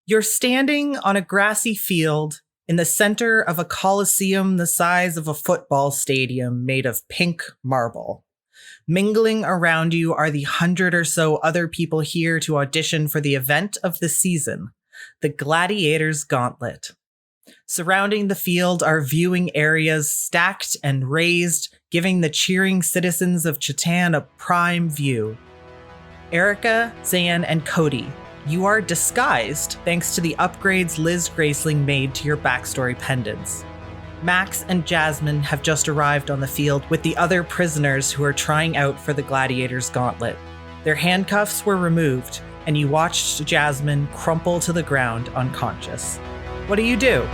You're standing on a grassy field in the center of a coliseum the size of a football stadium made of pink marble. Mingling around you are the 100 or so other people here to audition for the event of the season, the Gladiator's Gauntlet. Surrounding the field are viewing areas stacked and raised, giving the cheering citizens of Chatan a prime view. Erica, Zan, and Cody, you are disguised thanks to the upgrades Liz Graceling made to your backstory pendants. Max and Jasmin have just arrived on the field with the other prisoners who are trying out for the Gladiator's Gauntlet. Their handcuffs were removed, and you watched Jasmin crumple to the ground unconscious. What do you do?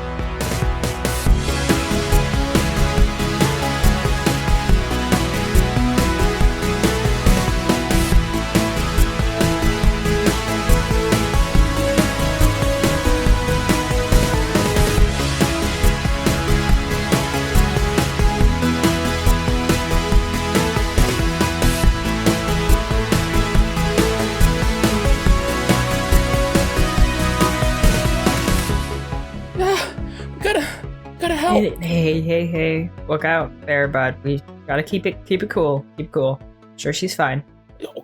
Hey. Look out there, bud. We gotta keep it cool. Keep it cool. Sure, she's fine.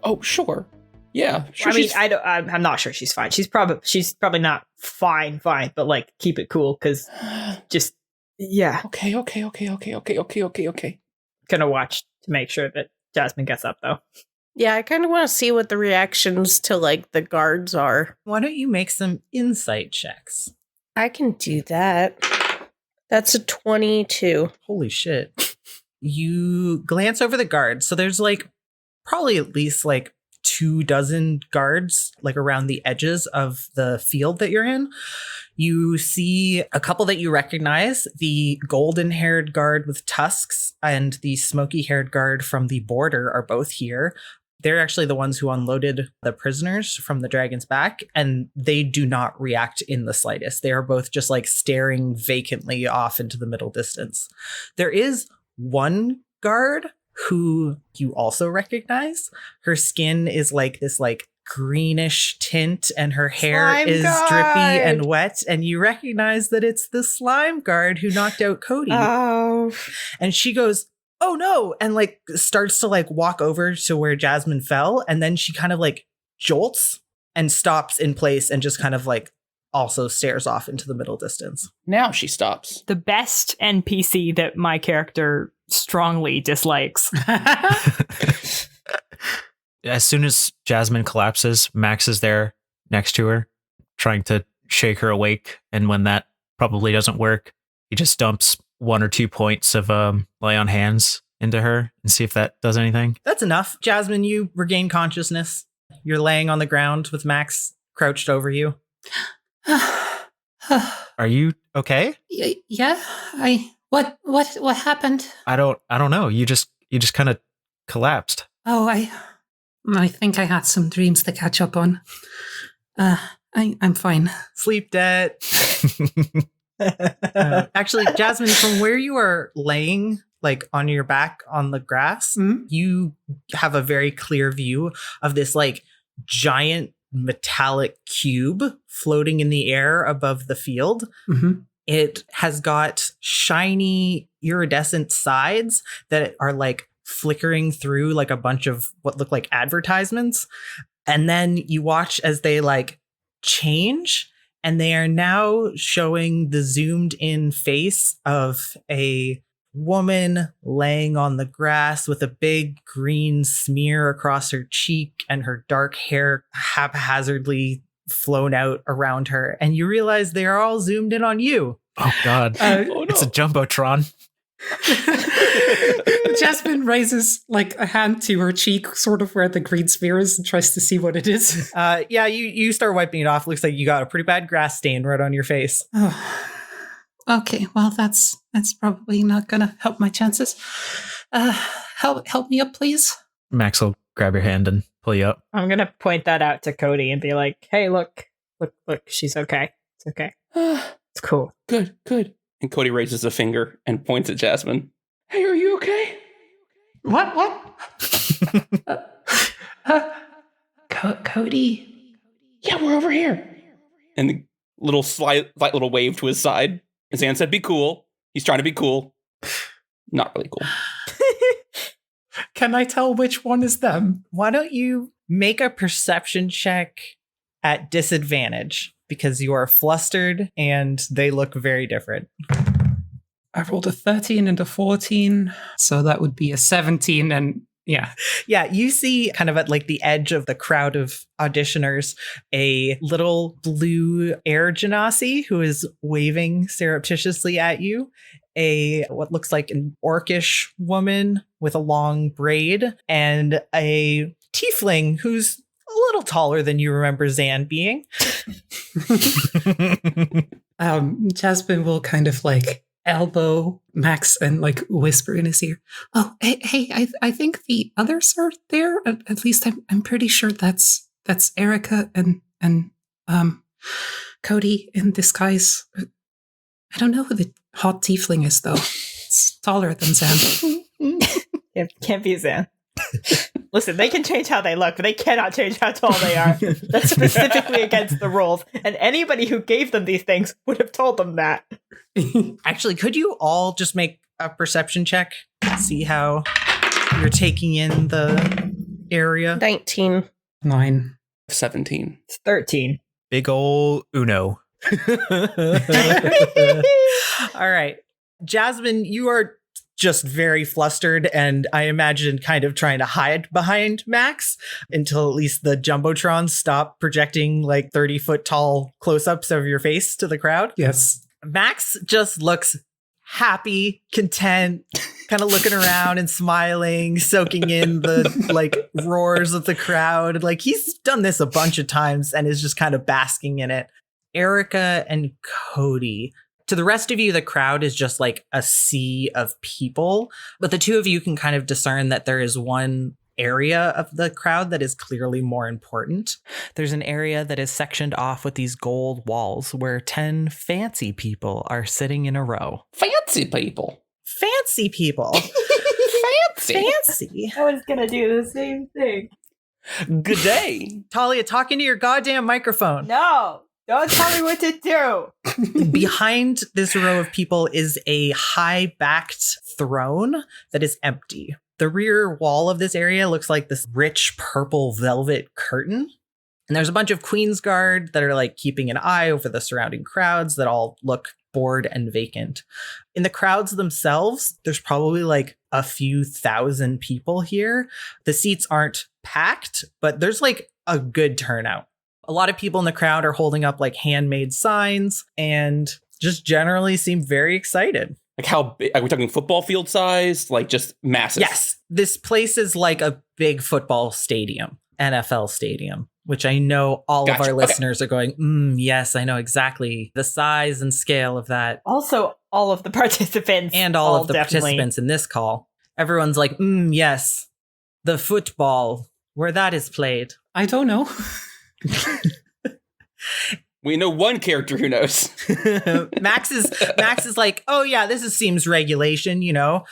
Oh, sure. Yeah, sure. I'm not sure she's fine. She's probably not fine, but like, keep it cool, because just, yeah. Okay. Gonna watch to make sure that Jasmin gets up, though. Yeah, I kind of want to see what the reactions to, like, the guards are. Why don't you make some insight checks? I can do that. That's a 22. Holy shit. You glance over the guards. So there's like probably at least like 24 guards like around the edges of the field that you're in. You see a couple that you recognize, the golden-haired guard with tusks and the smoky-haired guard from the border are both here. They're actually the ones who unloaded the prisoners from the dragon's back, and they do not react in the slightest. They are both just like staring vacantly off into the middle distance. There is one guard who you also recognize. Her skin is like this like greenish tint, and her hair Slime is guard. drippy and wet, and you recognize that it's the slime guard who knocked out Cody. Oh. And she goes, "Oh no," and like starts to like walk over to where Jasmin fell, and then she kind of like jolts and stops in place and just kind of like also stares off into the middle distance. Now she stops. The best NPC that my character strongly dislikes. As soon as Jasmin collapses, Max is there next to her, trying to shake her awake, and when that probably doesn't work, he just dumps 1 or 2 points of lay on hands into her and see if that does anything. That's enough. Jasmin, you regain consciousness. You're laying on the ground with Max crouched over you. Are you okay? Yeah. What happened? I don't know. You just kind of collapsed. Oh, I think I had some dreams to catch up on. I'm fine. Sleep debt. Actually, Jasmin, from where you are laying, like on your back on the grass, you have a very clear view of this like giant metallic cube floating in the air above the field. Mm-hmm. It has got shiny iridescent sides that are like flickering through like a bunch of what look like advertisements. And then you watch as they like change, and they are now showing the zoomed in face of a woman laying on the grass with a big green smear across her cheek and her dark hair haphazardly flown out around her. And you realize they are all zoomed in on you. Oh, God. It's a Jumbotron. Jasmin raises like a hand to her cheek, sort of where the green spear is, and tries to see what it is. Yeah, you start wiping it off. Looks like you got a pretty bad grass stain right on your face. Oh. Okay, well, that's probably not gonna help my chances. Help me up, please. Max will grab your hand and pull you up. I'm gonna point that out to Cody and be like, "Hey, look, she's okay. It's okay. It's cool. Good. And Cody raises a finger and points at Jasmin. Hey, are you okay? What? Cody? Yeah, we're over here. And the Little slight little wave to his side. And Zan said, be cool. He's trying to be cool. Not really cool. Can I tell which one is them? Why don't you make a perception check at disadvantage? Because you are flustered and they look very different. I rolled a 13 and a 14, so that would be a 17, and yeah. Yeah, you see kind of at like the edge of the crowd of auditioners, a little blue air genasi who is waving surreptitiously at you. What looks like an orcish woman with a long braid, and a tiefling who's a little taller than you remember Zan being. Jasmin will kind of like elbow Max and like whisper in his ear, "Oh, hey, I think the others are there. At least I'm pretty sure that's Erica and Cody in disguise. I don't know who the hot tiefling is though. It's taller than Zan." It can't be Zan. Listen, they can change how they look, but they cannot change how tall they are. That's specifically against the rules. And anybody who gave them these things would have told them that. Actually, could you all just make a perception check? See how you're taking in the area? 19. 9. 17. It's 13. Big ol' Uno. All right. Jasmin, you are just very flustered, and I imagine kind of trying to hide behind Max until at least the Jumbotrons stop projecting like 30-foot tall close-ups of your face to the crowd. Yes. Max just looks happy, content, kind of looking around and smiling, soaking in the like roars of the crowd. Like he's done this a bunch of times and is just kind of basking in it. Erica and Cody. To the rest of you, the crowd is just like a sea of people, but the two of you can kind of discern that there is one area of the crowd that is clearly more important. There's an area that is sectioned off with these gold walls where 10 fancy people are sitting in a row. Fancy people. Fancy people. Fancy. I was going to do the same thing. Good day. Talia, talk into your goddamn microphone. No, don't tell me what to do. Behind this row of people is a high-backed throne that is empty. The rear wall of this area looks like this rich purple velvet curtain. And there's a bunch of Queen's Guard that are like keeping an eye over the surrounding crowds that all look bored and vacant. In the crowds themselves, there's probably like a few thousand people here. The seats aren't packed, but there's like a good turnout. A lot of people in the crowd are holding up like handmade signs and just generally seem very excited. Like how big? Are we talking football field size? Like just massive? Yes. This place is like a big football stadium, NFL stadium, which I know all of our listeners are going, yes, I know exactly the size and scale of that. Also, all of the participants. And all of the participants in this call. Everyone's like, yes, the football, where that is played. I don't know. We know one character who knows. Max is like, oh yeah, seems regulation, you know.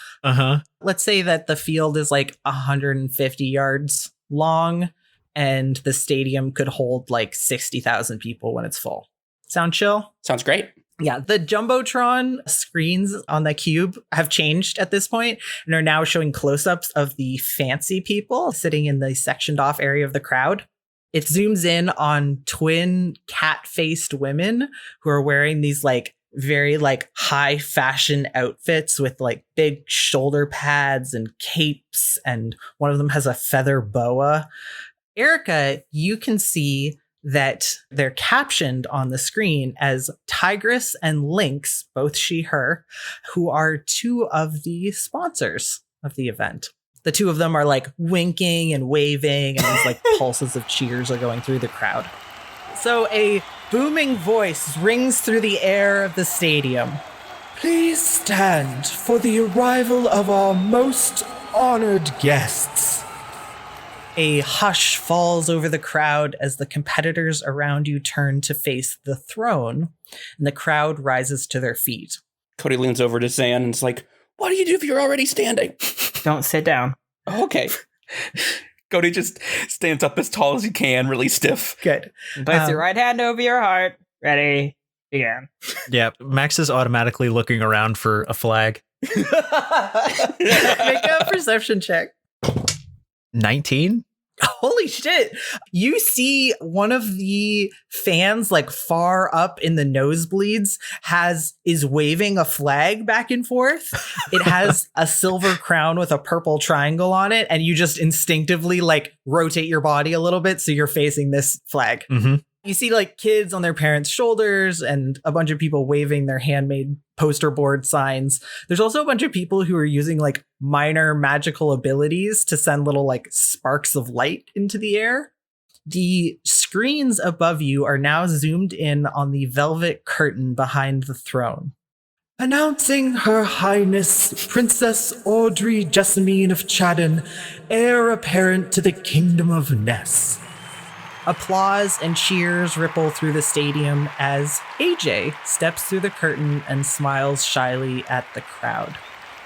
Let's say that the field is like 150 yards long and the stadium could hold like 60,000 people when it's full. Sound chill? Sounds great. Yeah, the Jumbotron screens on the cube have changed at this point and are now showing close-ups of the fancy people sitting in the sectioned off area of the crowd. It zooms in on twin cat-faced women who are wearing these like very like high fashion outfits with like big shoulder pads and capes, and one of them has a feather boa. Erica, you can see that they're captioned on the screen as Tigress and Lynx, both she, her, who are two of the sponsors of the event. The two of them are like winking and waving, and there's like pulses of cheers are going through the crowd. So a booming voice rings through the air of the stadium. Please stand for the arrival of our most honored guests. A hush falls over the crowd as the competitors around you turn to face the throne, and the crowd rises to their feet. Cody leans over to Zan and is like, what do you do if you're already standing? Don't sit down. Okay. Cody just stands up as tall as he can, really stiff. Good. Place your right hand over your heart. Ready, begin. Yeah, Max is automatically looking around for a flag. Make a perception check. 19? Holy shit. You see one of the fans like far up in the nosebleeds is waving a flag back and forth. It has a silver crown with a purple triangle on it, and you just instinctively like rotate your body a little bit so you're facing this flag. Mm-hmm. You see like kids on their parents' shoulders and a bunch of people waving their handmade poster board signs. There's also a bunch of people who are using like minor magical abilities to send little like sparks of light into the air. The screens above you are now zoomed in on the velvet curtain behind the throne. Announcing Her Highness Princess Audrey Jasmin of Chadden, heir apparent to the Kingdom of Ness. Applause and cheers ripple through the stadium as AJ steps through the curtain and smiles shyly at the crowd.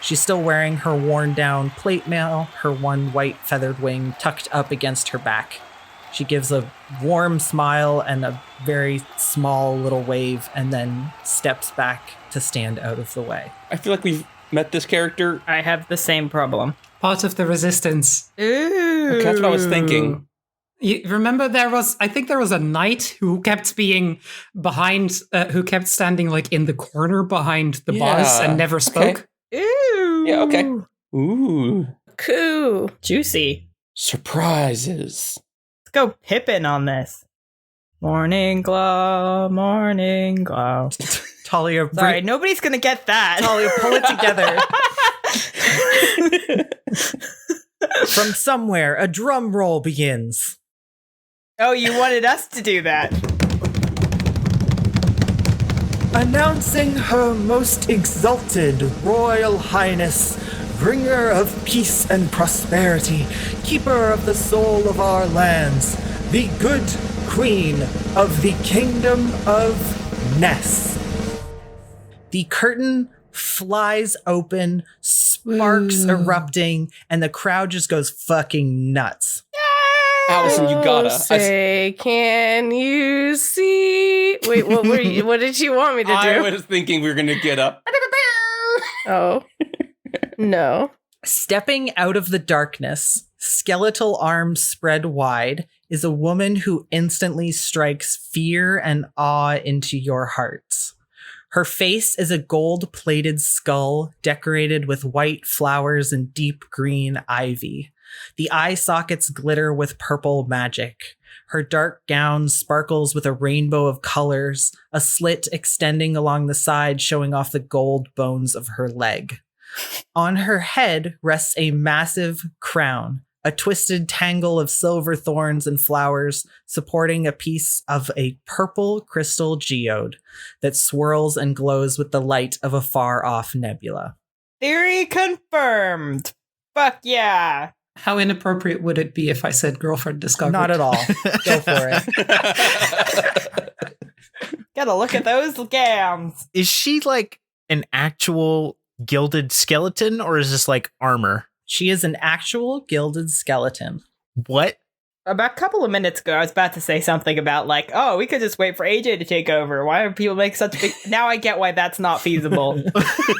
She's still wearing her worn-down plate mail, her one white feathered wing tucked up against her back. She gives a warm smile and a very small little wave and then steps back to stand out of the way. I feel like we've met this character. I have the same problem. Part of the resistance. Ooh. Okay, that's what I was thinking. You remember I think there was a knight who kept being behind, who kept standing like in the corner behind the bars and never spoke. Okay. Ooh. Yeah, okay. Ooh. Cool. Juicy. Surprises. Let's go Pippin on this. Morning glow, morning glow. Talia, Sorry, nobody's gonna get that. Talia, pull it together. From somewhere, a drum roll begins. Oh, you wanted us to do that. Announcing Her Most Exalted Royal Highness, bringer of peace and prosperity, keeper of the soul of our lands, the good Queen of the Kingdom of Ness. The curtain flies open, sparks erupting, and the crowd just goes fucking nuts. Allison, you gotta. Say, can you see? Wait, what did you want me to do? I was thinking we were gonna get up. Oh. No. Stepping out of the darkness, skeletal arms spread wide, is a woman who instantly strikes fear and awe into your hearts. Her face is a gold-plated skull decorated with white flowers and deep green ivy. The eye sockets glitter with purple magic. Her dark gown sparkles with a rainbow of colors, a slit extending along the side showing off the gold bones of her leg. On her head rests a massive crown, a twisted tangle of silver thorns and flowers supporting a piece of a purple crystal geode that swirls and glows with the light of a far-off nebula. Theory confirmed. Fuck yeah. How inappropriate would it be if I said girlfriend discovered? Not at all. Go for it. Gotta look at those gowns. Is she like an actual gilded skeleton or is this like armor? She is an actual gilded skeleton. What? About a couple of minutes ago, I was about to say something about like, oh, we could just wait for AJ to take over. Why do people make such big... Now I get why that's not feasible.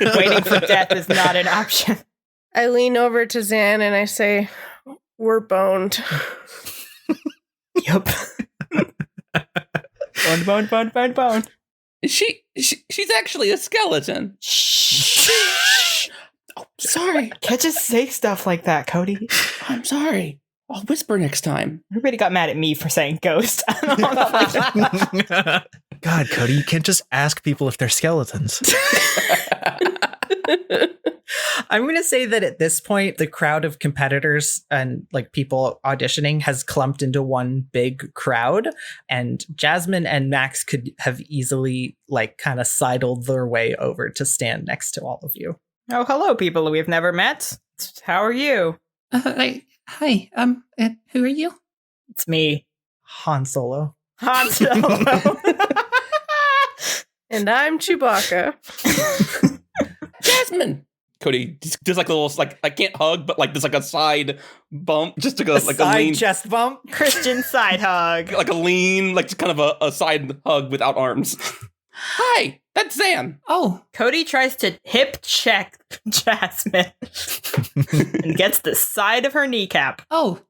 Waiting for death is not an option. I lean over to Zan and I say, we're boned. Yup. Bone. She's actually a skeleton. Shh. Oh, sorry. Can't just say stuff like that, Cody. I'm sorry. I'll whisper next time. Everybody got mad at me for saying ghost. God, Cody, you can't just ask people if they're skeletons. I'm going to say that at this point, the crowd of competitors and like people auditioning has clumped into one big crowd, and Jasmin and Max could have easily like kind of sidled their way over to stand next to all of you. Oh, hello, people we've never met. How are you? Hi. Who are you? It's me, Han Solo. Han Solo. And I'm Chewbacca. Jasmin. Cody just does like a little, like, I can't hug, but like there's like a side bump, just to go like a Side lean, chest bump. Christian side hug. like a lean, like just kind of a side hug without arms. Hi, that's Zan. Oh, Cody tries to hip check Jasmin and gets the side of her kneecap. oh,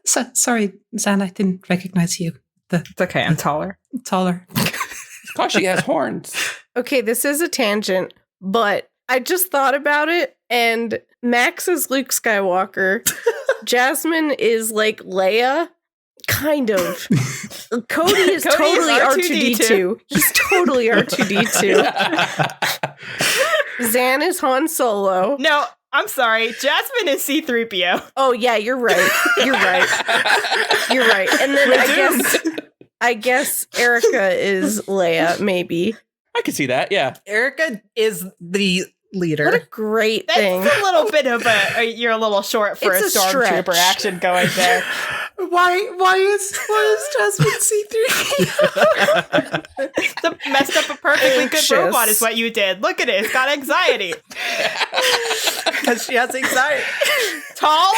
sorry, Zan, I didn't recognize you. It's okay, I'm taller. Taller. Gosh, she has horns. Okay, this is a tangent, but I just thought about it, and Max is Luke Skywalker. Jasmin is like Leia. Kind of. Cody is totally R2D2. He's totally R2D2. Zan is Han Solo. No, I'm sorry. Jasmin is C-3PO. Oh, yeah, you're right. You're right. You're right. And then I guess Erica is Leia, maybe. I can see that, yeah. Erica is the leader. What a great That's thing. a little bit of you're a little short for It's a a stormtrooper stretch. action going there. Why is Jasmin C3? To messed up a perfectly good Anxious. robot is what you did. Look at it. It's got anxiety. Because she has anxiety. Tall,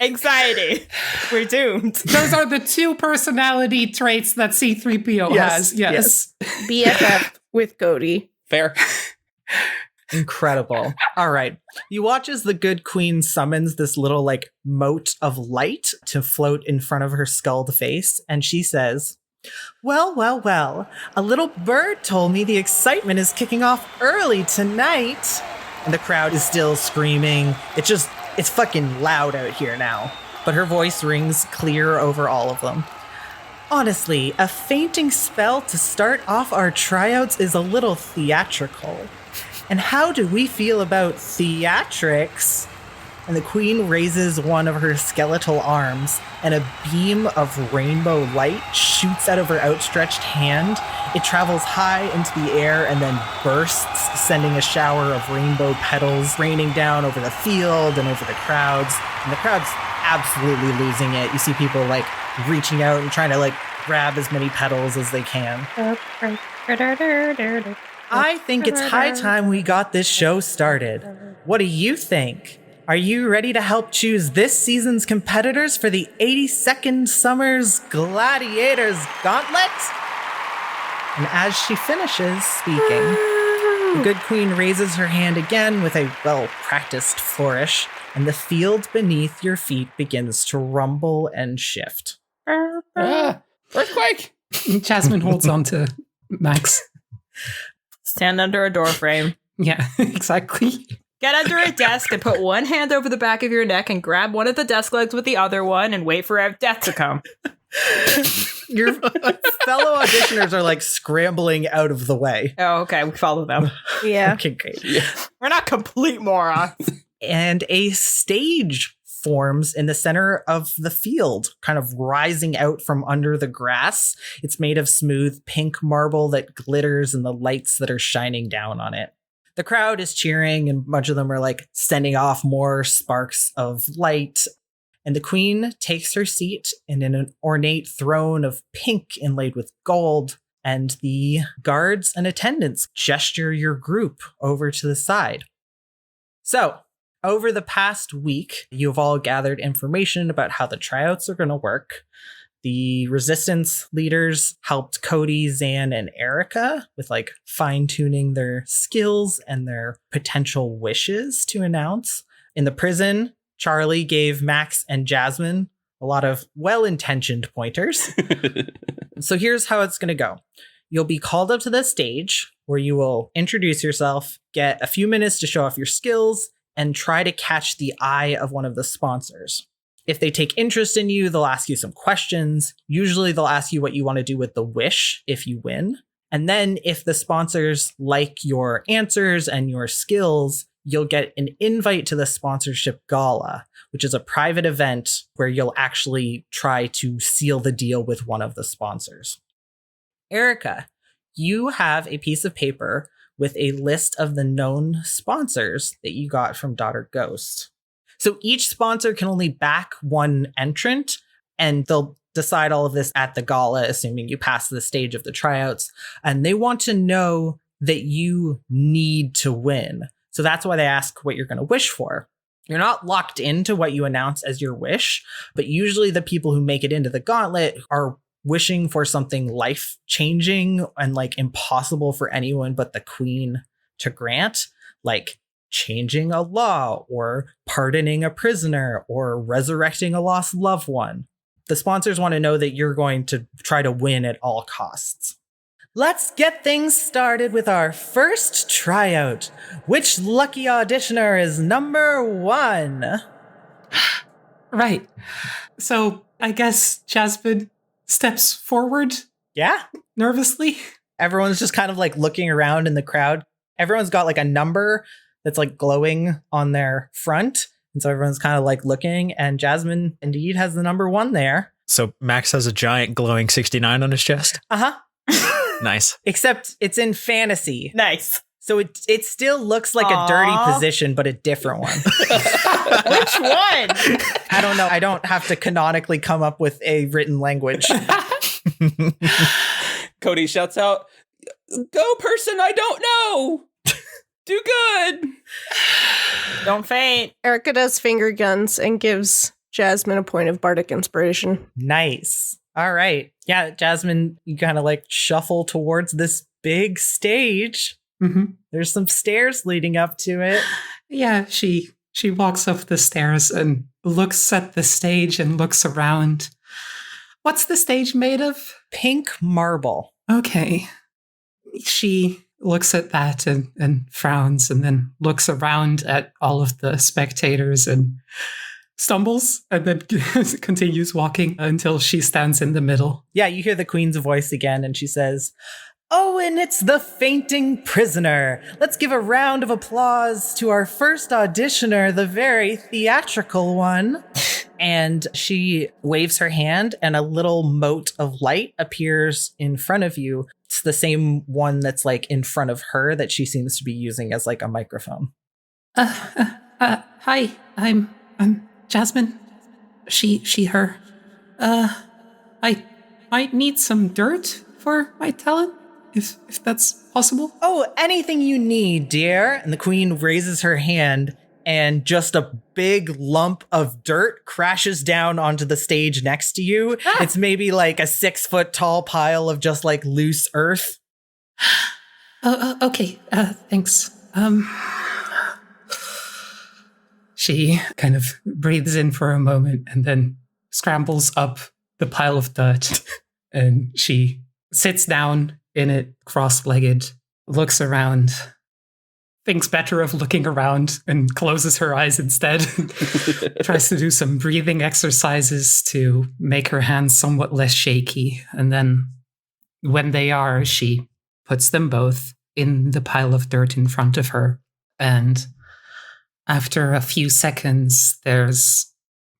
anxiety. We're doomed. Those are the two personality traits that C3PO Yes, has. Yes. BFF with Cody. Fair. Incredible. All right. You watch as the good queen summons this little like mote of light to float in front of her skulled face. And she says, well, a little bird told me the excitement is kicking off early tonight. And the crowd is still screaming. It's fucking loud out here now. But her voice rings clear over all of them. Honestly, a fainting spell to start off our tryouts is a little theatrical. And how do we feel about theatrics? And the queen raises one of her skeletal arms, and a beam of rainbow light shoots out of her outstretched hand. It travels high into the air and then bursts, sending a shower of rainbow petals raining down over the field and over the crowds. And the crowd's absolutely losing it. You see people like reaching out and trying to like grab as many petals as they can. I think it's high time we got this show started. What do you think? Are you ready to help choose this season's competitors for the 82nd Summer's Gladiators Gauntlet? And as she finishes speaking, the good queen raises her hand again with a well-practiced flourish, and the field beneath your feet begins to rumble and shift. Earthquake! Jasmin holds on to Max. Stand under a door frame. Yeah, exactly. Get under a desk and put one hand over the back of your neck and grab one of the desk legs with the other one and wait for death to come. Your fellow auditioners are like scrambling out of the way. Oh, okay. We follow them. Yeah. Okay, great. We're not complete morons. And a stage forms in the center of the field, kind of rising out from under the grass. It's made of smooth pink marble that glitters in the lights that are shining down on it. The crowd is cheering, and a bunch of them are like sending off more sparks of light. And the queen takes her seat in an ornate throne of pink inlaid with gold. And the guards and attendants gesture your group over to the side. So, over the past week, you've all gathered information about how the tryouts are going to work. The resistance leaders helped Cody, Zan, and Erica with like fine-tuning their skills and their potential wishes to announce. In the prison, Charlie gave Max and Jasmin a lot of well-intentioned pointers. So here's how it's going to go. You'll be called up to the stage where you will introduce yourself, get a few minutes to show off your skills, and try to catch the eye of one of the sponsors. If they take interest in you, they'll ask you some questions. Usually they'll ask you what you want to do with the wish if you win. And then if the sponsors like your answers and your skills, you'll get an invite to the sponsorship gala, which is a private event where you'll actually try to seal the deal with one of the sponsors. Erica, you have a piece of paper with a list of the known sponsors that you got from Daughter Ghost. So each sponsor can only back one entrant, and they'll decide all of this at the gala, assuming you pass the stage of the tryouts. And they want to know that you need to win. So that's why they ask what you're going to wish for. You're not locked into what you announce as your wish, but usually the people who make it into the gauntlet are wishing for something life-changing and like impossible for anyone but the queen to grant, like changing a law or pardoning a prisoner or resurrecting a lost loved one. The sponsors want to know that you're going to try to win at all costs. Let's get things started with our first tryout. Which lucky auditioner is number 1? Right. So I guess Jasmin steps forward Yeah. nervously. Everyone's just kind of like looking around in the crowd. Everyone's got like a number that's like glowing on their front. And so everyone's kind of like looking, and Jasmin indeed has the number 1 there. So Max has a giant glowing 69 on his chest. Uh-huh. Nice. Except it's in fantasy. Nice. So it still looks like a dirty position, but a different one. Which one? I don't know. I don't have to canonically come up with a written language. Cody shouts out, "Go, person I don't know! Do good!" Don't faint. Erica does finger guns and gives Jasmin a point of bardic inspiration. Nice. All right. Yeah, Jasmin, you kind of like shuffle towards this big stage. Mm-hmm. There's some stairs leading up to it. Yeah, she walks up the stairs and looks at the stage and looks around. What's the stage made of? Pink marble. Okay. She looks at that and frowns and then looks around at all of the spectators and stumbles and then continues walking until she stands in the middle. Yeah, you hear the queen's voice again, and she says, "Oh, and it's the fainting prisoner. Let's give a round of applause to our first auditioner, the very theatrical one." And she waves her hand, and a little mote of light appears in front of you. It's the same one that's like in front of her that she seems to be using as like a microphone. Hi, I'm Jasmin. She, her. I might need some dirt for my talent, if that's possible. "Oh, anything you need, dear." And the queen raises her hand, and just a big lump of dirt crashes down onto the stage next to you. It's maybe like a 6-foot tall pile of just like loose earth. Okay, thanks. She kind of breathes in for a moment and then scrambles up the pile of dirt, and she sits down in it, cross-legged, looks around, thinks better of looking around, and closes her eyes instead. Tries to do some breathing exercises to make her hands somewhat less shaky. And then when they are, she puts them both in the pile of dirt in front of her. And after a few seconds, there's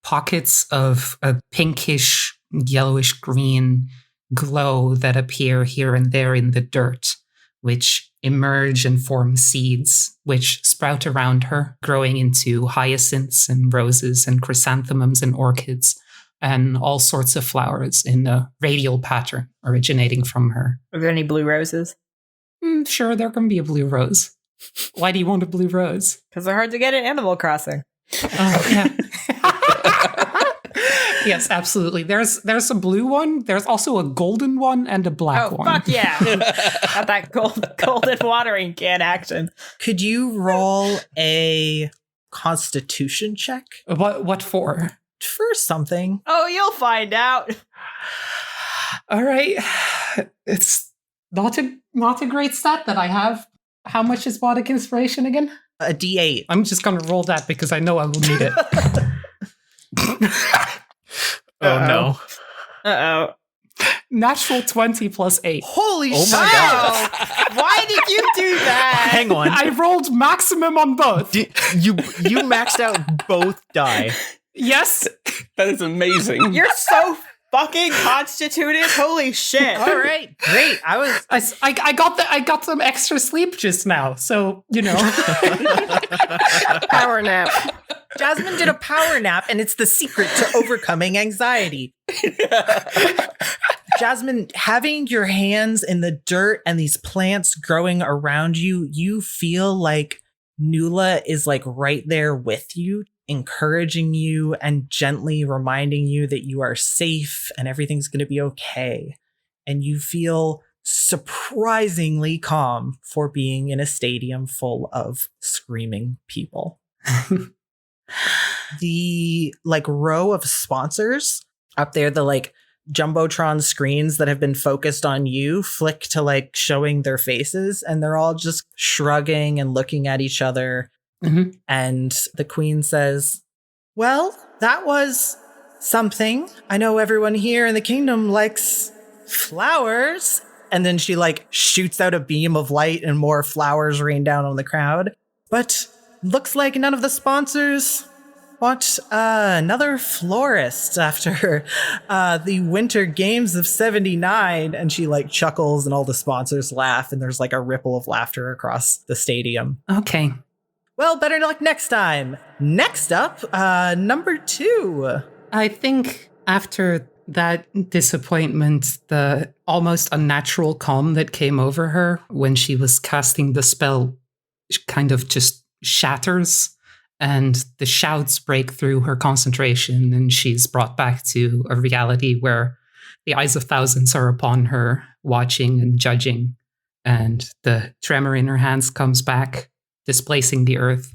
pockets of a pinkish, yellowish green glow that appear here and there in the dirt, which emerge and form seeds, which sprout around her, growing into hyacinths and roses and chrysanthemums and orchids and all sorts of flowers in a radial pattern originating from her. Are there any blue roses? Sure, there can be a blue rose. Why do you want a blue rose? Because they're hard to get in Animal Crossing. Yeah. Yes, absolutely. There's a blue one. There's also a golden one and a black one. Fuck yeah. Got that golden watering can action. Could you roll a constitution check What for? for something? Oh, you'll find out. All right. It's not a great stat that I have. How much is bardic inspiration again? A D8. I'm just going to roll that because I know I will need it. Oh no. Uh-oh. Natural 20 plus 8. Holy Oh shit! my God. Why did you do that? Hang on. I rolled maximum on both. You maxed out both die. Yes. That is amazing. You're so fucking constituted. Holy shit. All right, great. I got some extra sleep just now, so you know. Power nap. Jasmin did a power nap, and it's the secret to overcoming anxiety. Jasmin, having your hands in the dirt and these plants growing around you, you feel like Nula is like right there with you, encouraging you and gently reminding you that you are safe and everything's going to be okay. And you feel surprisingly calm for being in a stadium full of screaming people. The like row of sponsors up there, the like Jumbotron screens that have been focused on you flick to like showing their faces, and they're all just shrugging and looking at each other. Mm-hmm. And the queen says, well, that was something. I know everyone here in the kingdom likes flowers. And then she like shoots out a beam of light and more flowers rain down on the crowd. But looks like none of the sponsors want another florist after the Winter Games of 79. And she like chuckles and all the sponsors laugh and there's like a ripple of laughter across the stadium. Okay. Well, better luck next time. Next up, number 2. I think after that disappointment, the almost unnatural calm that came over her when she was casting the spell kind of just shatters, and the shouts break through her concentration, and she's brought back to a reality where the eyes of thousands are upon her, watching and judging, and the tremor in her hands comes back, displacing the earth.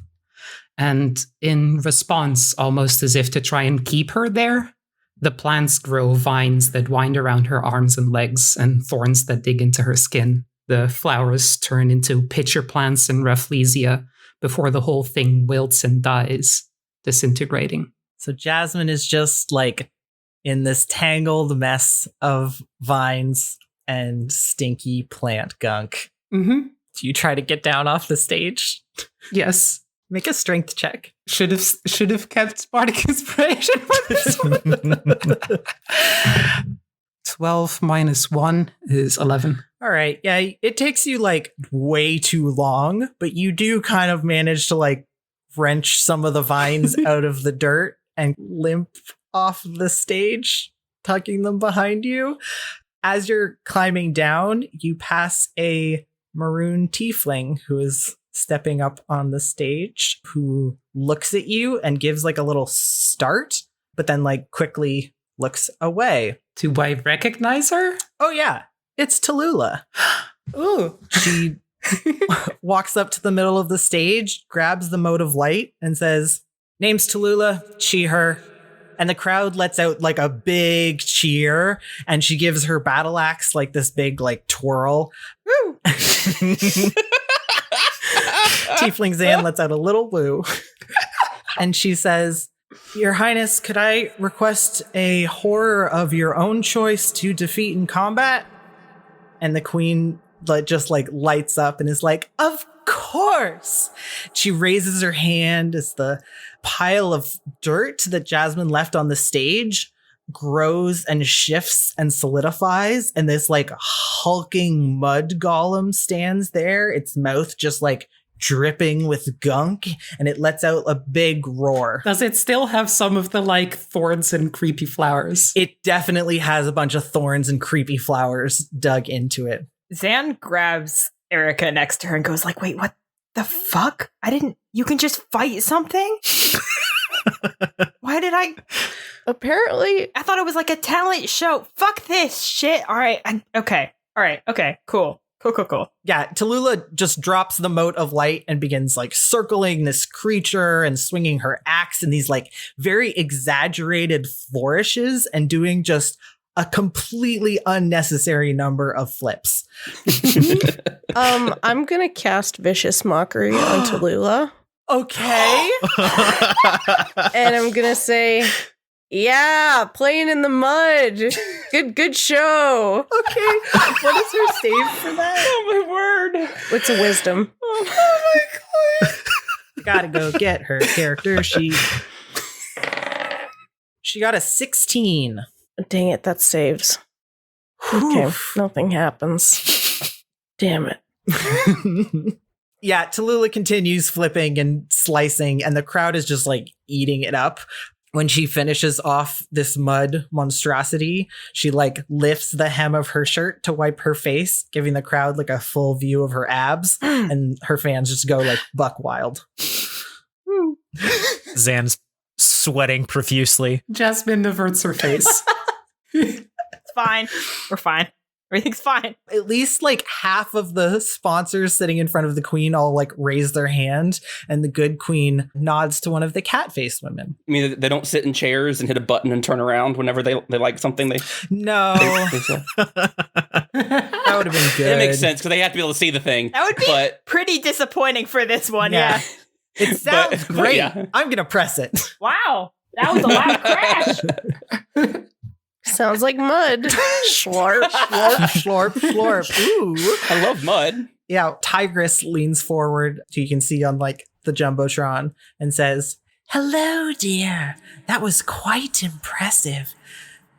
And in response, almost as if to try and keep her there, the plants grow vines that wind around her arms and legs and thorns that dig into her skin. The flowers turn into pitcher plants and Rafflesia before the whole thing wilts and dies, disintegrating. So Jasmin is just like in this tangled mess of vines and stinky plant gunk. Mm-hmm. Do you try to get down off the stage? Yes. Make a strength check. Should have kept bardic inspiration for this one. 12 minus 1 is 11. All right. Yeah, it takes you like way too long, but you do kind of manage to like wrench some of the vines out of the dirt and limp off the stage, tucking them behind you. As you're climbing down, you pass a maroon tiefling who is stepping up on the stage, who looks at you and gives like a little start, but then like quickly looks away. Do I recognize her? Oh yeah, it's Tallulah. Ooh. She walks up to the middle of the stage, grabs the mote of light, and says, "Name's Tallulah, she, her." And the crowd lets out like a big cheer, and she gives her battle axe like this big like twirl. Woo! Tiefling Zan lets out a little woo. And she says, "Your Highness, could I request a horror of your own choice to defeat in combat?" And the queen just like lights up and is like, "Of course." She raises her hand as the pile of dirt that Jasmin left on the stage grows and shifts and solidifies, and this like hulking mud golem stands there, its mouth just like dripping with gunk, and it lets out a big roar. Does it still have some of the like thorns and creepy flowers? It definitely has a bunch of thorns and creepy flowers dug into it. Zan grabs Erica next to her and goes like, "Wait, what the fuck? You can just fight something?" Why did Apparently, I thought it was like a talent show. Fuck this shit. All right. Okay. Cool. Yeah, Tallulah just drops the mote of light and begins like circling this creature and swinging her axe in these like very exaggerated flourishes and doing just a completely unnecessary number of flips. I'm gonna cast Vicious Mockery on Tallulah. Okay. And I'm gonna say, "Yeah, playing in the mud. Good show." Okay. What is her save for that? Oh my word. What's a wisdom? Oh my god. Gotta go get her character sheet. She got a 16. Dang it, that saves. Okay, nothing happens. Damn it. Yeah, Tallulah continues flipping and slicing, and the crowd is just like eating it up. when she finishes off this mud monstrosity, she like lifts the hem of her shirt to wipe her face, giving the crowd like a full view of her abs, and her fans just go like buck wild. Zan's sweating profusely. Jasmin averts her face. It's fine. We're fine. Everything's fine. At least like half of the sponsors sitting in front of the queen all like raise their hand, and the good queen nods to one of the cat-faced women. I mean, they don't sit in chairs and hit a button and turn around whenever they like something. No, they sell. that would have been good. It makes sense because they have to be able to see the thing. That would be pretty disappointing for this one. Yeah. It sounds But great. yeah. I'm going to press it. Wow. That was a loud crash. Sounds like mud. Slurp. Slorp, slorp, slorp. Ooh. I love mud. Yeah, Tigress leans forward, so you can see on like the Jumbotron, and says, "Hello, dear. That was quite impressive.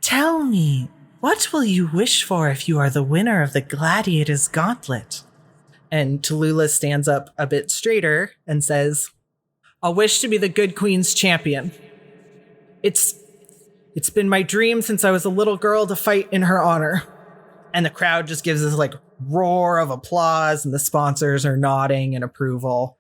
Tell me, what will you wish for if you are the winner of the Gladiator's Gauntlet?" And Tallulah stands up a bit straighter and says, "I'll wish to be the good queen's champion. It's been my dream since I was a little girl to fight in her honor." And the crowd just gives this like roar of applause, and the sponsors are nodding in approval.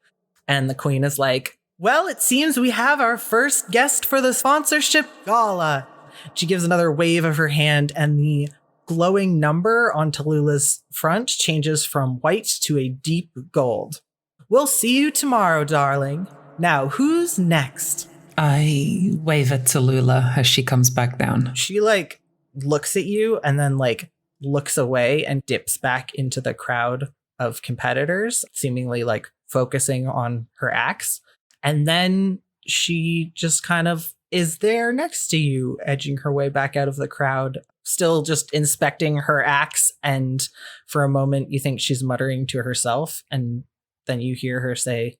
And the queen is like, "Well, it seems we have our first guest for the sponsorship gala." She gives another wave of her hand, and the glowing number on Tallulah's front changes from white to a deep gold. "We'll see you tomorrow, darling. Now, who's next?" I wave at Tallulah as she comes back down. She like looks at you and then like looks away and dips back into the crowd of competitors, seemingly like focusing on her axe. And then she just kind of is there next to you, edging her way back out of the crowd, still just inspecting her axe. And for a moment, you think she's muttering to herself. And then you hear her say,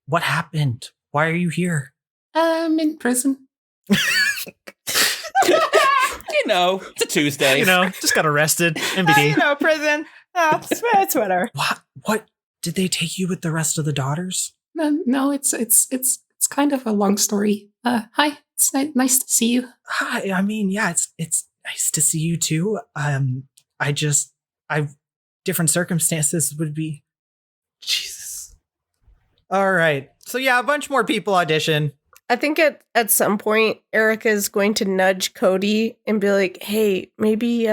What happened? Why are you here?" I'm in prison. You know, it's a Tuesday. Just got arrested. MBD. Prison. Oh, it's whatever. What? Did they take you with the rest of the daughters? No, it's kind of a long story. Hi, it's nice to see you. Hi, I mean, yeah, it's nice to see you too. Different circumstances would be. Jesus. All right. So yeah, a bunch more people audition. I think at some point, Erica is going to nudge Cody and be like, "Hey, maybe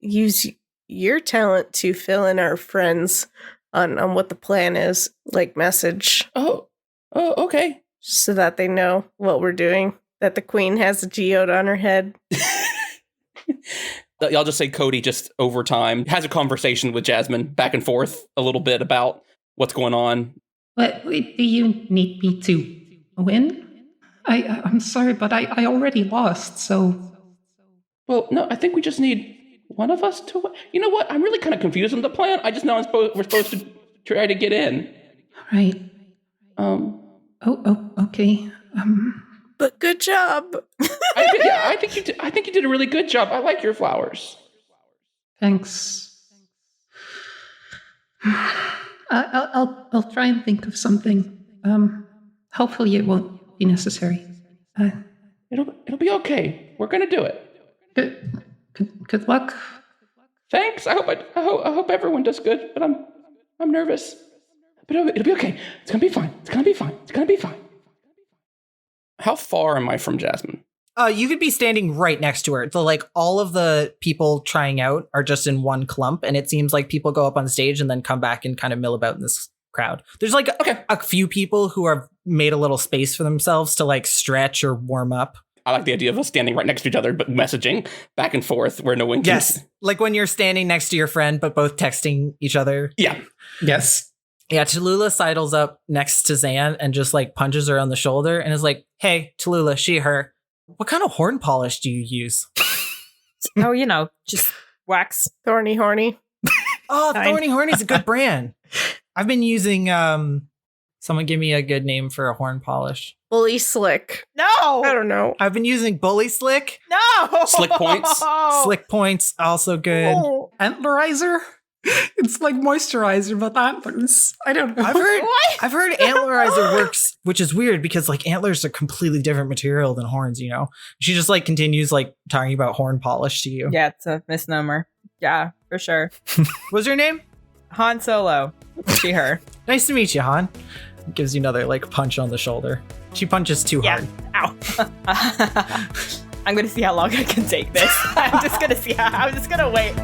use your talent to fill in our friends on what the plan is, like message." Oh, okay. So that they know what we're doing, that the queen has a geode on her head. Y'all just say Cody just over time has a conversation with Jasmin back and forth a little bit about what's going on. What do you need me to win? I'm sorry, but I already lost, so... Well, no, I think we just need one of us to win. You know what? I'm really kind of confused on the plan. I just know we're supposed to try to get in. Right. Um. Okay. But good job. I think you did a really good job. I like your flowers. Thanks. I'll try and think of something. Hopefully it won't be necessary. It'll be okay. We're gonna do it. Good luck. Thanks. I hope everyone does good. But I'm nervous. But it'll be okay. It's gonna be fine. It's gonna be fine. It's gonna be fine. How far am I from Jasmin? You could be standing right next to her. So like all of the people trying out are just in one clump, and it seems like people go up on stage and then come back and kind of mill about in this crowd. There's like a few people who have made a little space for themselves to like stretch or warm up. I like the idea of us standing right next to each other, but messaging back and forth where no one can. Yes, like when you're standing next to your friend, but both texting each other. Yeah. Yes. Yeah, Tallulah sidles up next to Zan and just like punches her on the shoulder and is like, "Hey, Tallulah, she, her. What kind of horn polish do you use?" Oh, just wax. Thorny horny. Oh, Fine. Thorny Horny's a good brand. I've been using, someone give me a good name for a horn polish. Bully slick. No. I don't know. I've been using Bully Slick. No. Slick points. Slick Points, also good. Oh. Antlerizer? It's like moisturizer, but antlers. I don't know. I've heard antlerizer works, which is weird because like antlers are completely different material than horns, you know? She just like continues like talking about horn polish to you. Yeah, it's a misnomer. Yeah, for sure. What's your name? Han Solo. She, her. Nice to meet you, Han. Gives you another like punch on the shoulder. She punches too hard. Ow. I'm gonna see how long I can take this. I'm just gonna wait.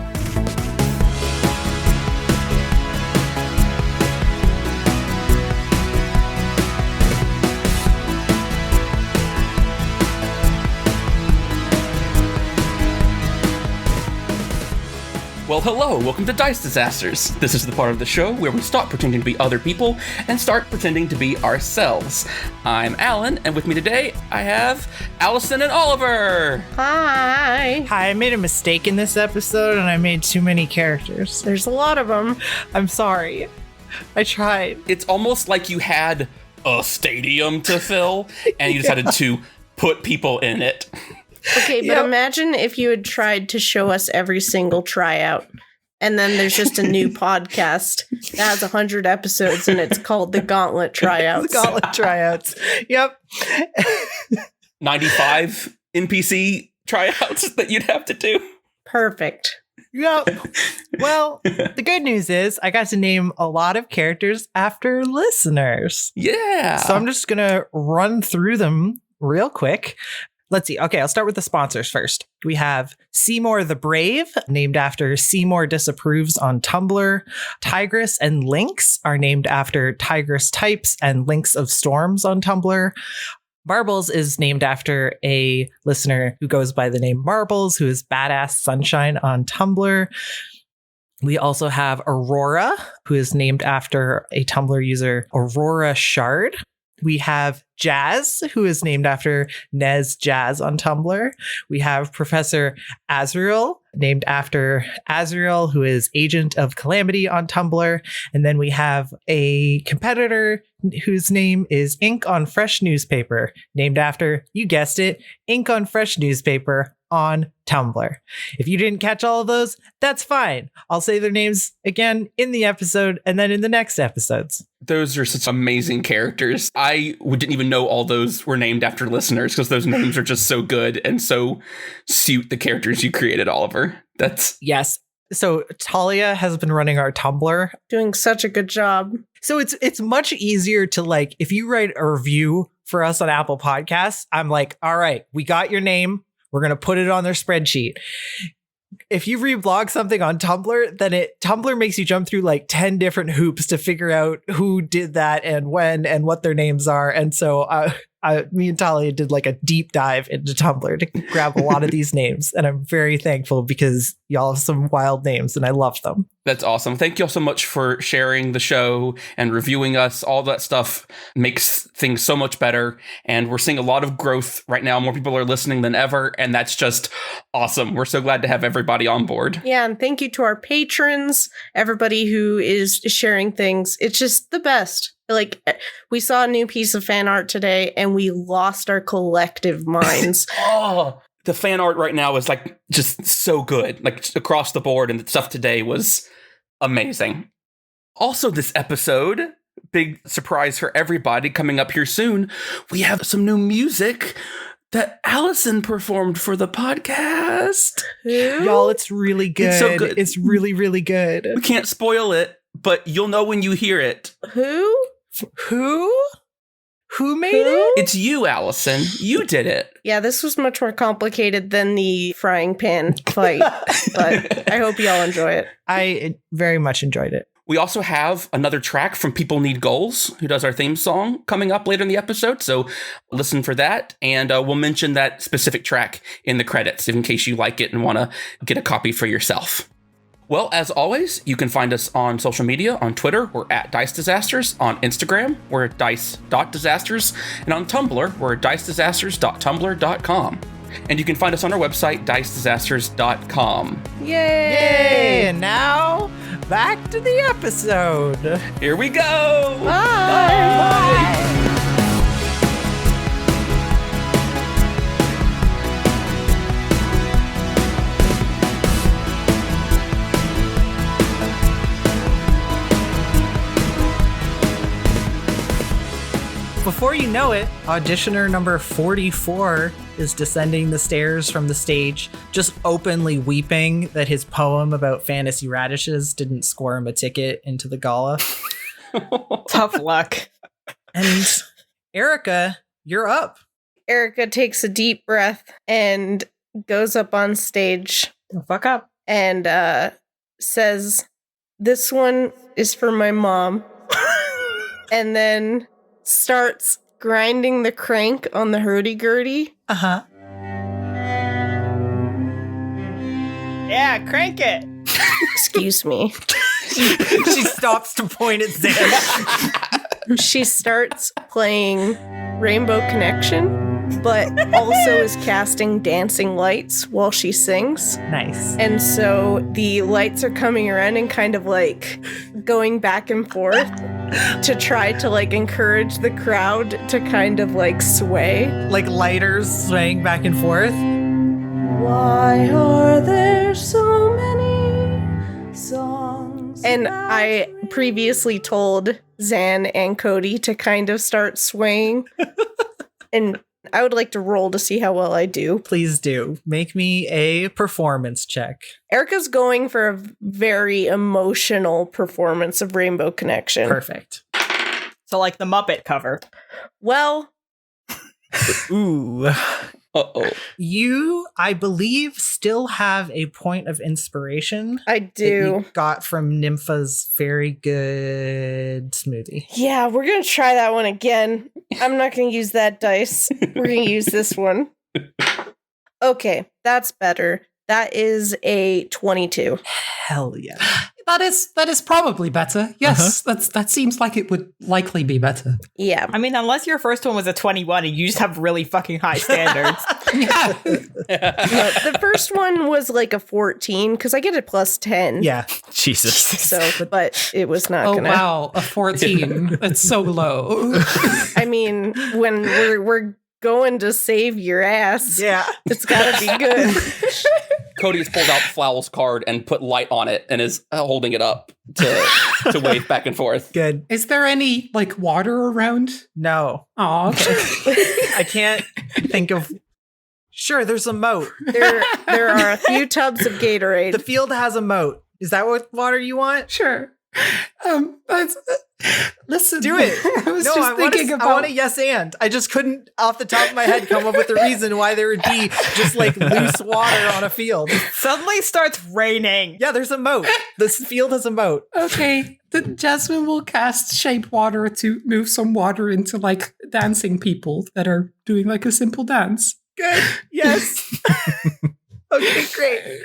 Well, hello, welcome to Dice Disasters. This is the part of the show where we stop pretending to be other people and start pretending to be ourselves. I'm Alan, and with me today, I have Allison and Oliver. Hi. Hi, I made a mistake in this episode and I made too many characters. There's a lot of them. I'm sorry. I tried. It's almost like you had a stadium to fill, and you decided to put people in it. Okay, but imagine if you had tried to show us every single tryout, and then there's just a new podcast that has 100 episodes, and it's called the Gauntlet Tryouts. Gauntlet Tryouts. Yep. 95 NPC tryouts that you'd have to do. Perfect. Yep. Well, the good news is I got to name a lot of characters after listeners. Yeah. So I'm just going to run through them real quick. Let's see. Okay, I'll start with the sponsors first. We have Seymour the Brave, named after Seymour Disapproves on Tumblr. Tigress and Lynx are named after Tigress Types and Lynx of Storms on Tumblr. Marbles is named after a listener who goes by the name Marbles, who is Badass Sunshine on Tumblr. We also have Aurora, who is named after a Tumblr user, Aurora Shard. We have Jazz, who is named after Nez Jazz on Tumblr. We have Professor Azrael, named after Azrael, who is Agent of Calamity on Tumblr. And then we have a competitor whose name is Ink on Fresh Newspaper, named after, you guessed it, Ink on Fresh Newspaper on Tumblr. If you didn't catch all of those, that's fine. I'll say their names again in the episode and then in the next episodes. Those are such amazing characters. I didn't even know all those were named after listeners because those names are just so good and so suit the characters you created, Oliver. Yes. So Talia has been running our Tumblr. Doing such a good job. So it's much easier to like, if you write a review for us on Apple Podcasts, I'm like, all right, we got your name. We're going to put it on their spreadsheet. If you reblog something on Tumblr, then Tumblr makes you jump through like 10 different hoops to figure out who did that and when and what their names are. And so me and Talia did like a deep dive into Tumblr to grab a lot of these names. And I'm very thankful because y'all have some wild names and I love them. That's awesome. Thank you all so much for sharing the show and reviewing us. All that stuff makes things so much better. And we're seeing a lot of growth right now. More people are listening than ever. And that's just awesome. We're so glad to have everybody on board. Yeah, and thank you to our patrons, everybody who is sharing things. It's just the best. Like, we saw a new piece of fan art today and we lost our collective minds. The fan art right now is like just so good, like across the board. And the stuff today was amazing. Also, this episode, big surprise for everybody coming up here soon. We have some new music that Allison performed for the podcast. Y'all, it's really good. It's so good. It's really, really good. We can't spoil it, but you'll know when you hear it. Who? Who made it? It's you, Allison. You did it. Yeah, this was much more complicated than the frying pan fight, but I hope y'all enjoy it. I very much enjoyed it. We also have another track from People Need Goals, who does our theme song, coming up later in the episode. So listen for that. And we'll mention that specific track in the credits in case you like it and want to get a copy for yourself. Well, as always, you can find us on social media. On Twitter, we're at Dice Disasters. On Instagram, we're at dice.disasters. And on Tumblr, we're at dicedisasters.tumblr.com. And you can find us on our website, dicedisasters.com. Yay! And now, back to the episode. Here we go! Bye! Before you know it, auditioner number 44 is descending the stairs from the stage, just openly weeping that his poem about fantasy radishes didn't score him a ticket into the gala. Tough luck. And Erica, you're up. Erica takes a deep breath and goes up on stage Fuck up. and says, "This one is for my mom." And then starts grinding the crank on the hurdy-gurdy. Uh-huh. Yeah, crank it. Excuse me. She stops to point at Zan. She starts playing Rainbow Connection, but also is casting dancing lights while she sings. Nice. And so the lights are coming around and kind of like going back and forth to try to like encourage the crowd to kind of like sway. Like lighters swaying back and forth. Why are there so many songs? And I previously told Zan and Cody to kind of start swaying. And I would like to roll to see how well I do. Please do. Make me a performance check. Erica's going for a very emotional performance of Rainbow Connection. Perfect. So like the Muppet cover. Well, Ooh. Uh-oh. You, I believe, still have a point of inspiration. I That do. you got from Nympha's very good smoothie. Yeah, we're going to try that one again. I'm not going to use that dice. We're going to use this one. Okay, that's better. That is a 22. Hell yeah. That is probably better. Yes, that seems like it would likely be better. Yeah. I mean, unless your first one was a 21 and you just have really fucking high standards. Yeah. No, the first one was like a 14 because I get a plus 10. Yeah. Jesus. So, but it was not Oh gonna. wow, a 14. That's so low. I mean, when we're going to save your ass, Yeah. it's gotta be good. Cody has pulled out Flowell's card and put light on it and is holding it up to wave back and forth. Good. Is there any like water around? No. Oh, okay. I can't think of. Sure, there's a moat. There are a few tubs of Gatorade. The field has a moat. Is that what water you want? Sure. That's, listen. Do it. I was No, just I want thinking I about. want a yes and. I just couldn't, off the top of my head, come up with a reason why there would be just like loose water on a field. Suddenly starts raining. Yeah, there's a moat. This field has a moat. Okay, the Jasmin will cast shape water to move some water into like dancing people that are doing like a simple dance. Good. Yes. Okay, great.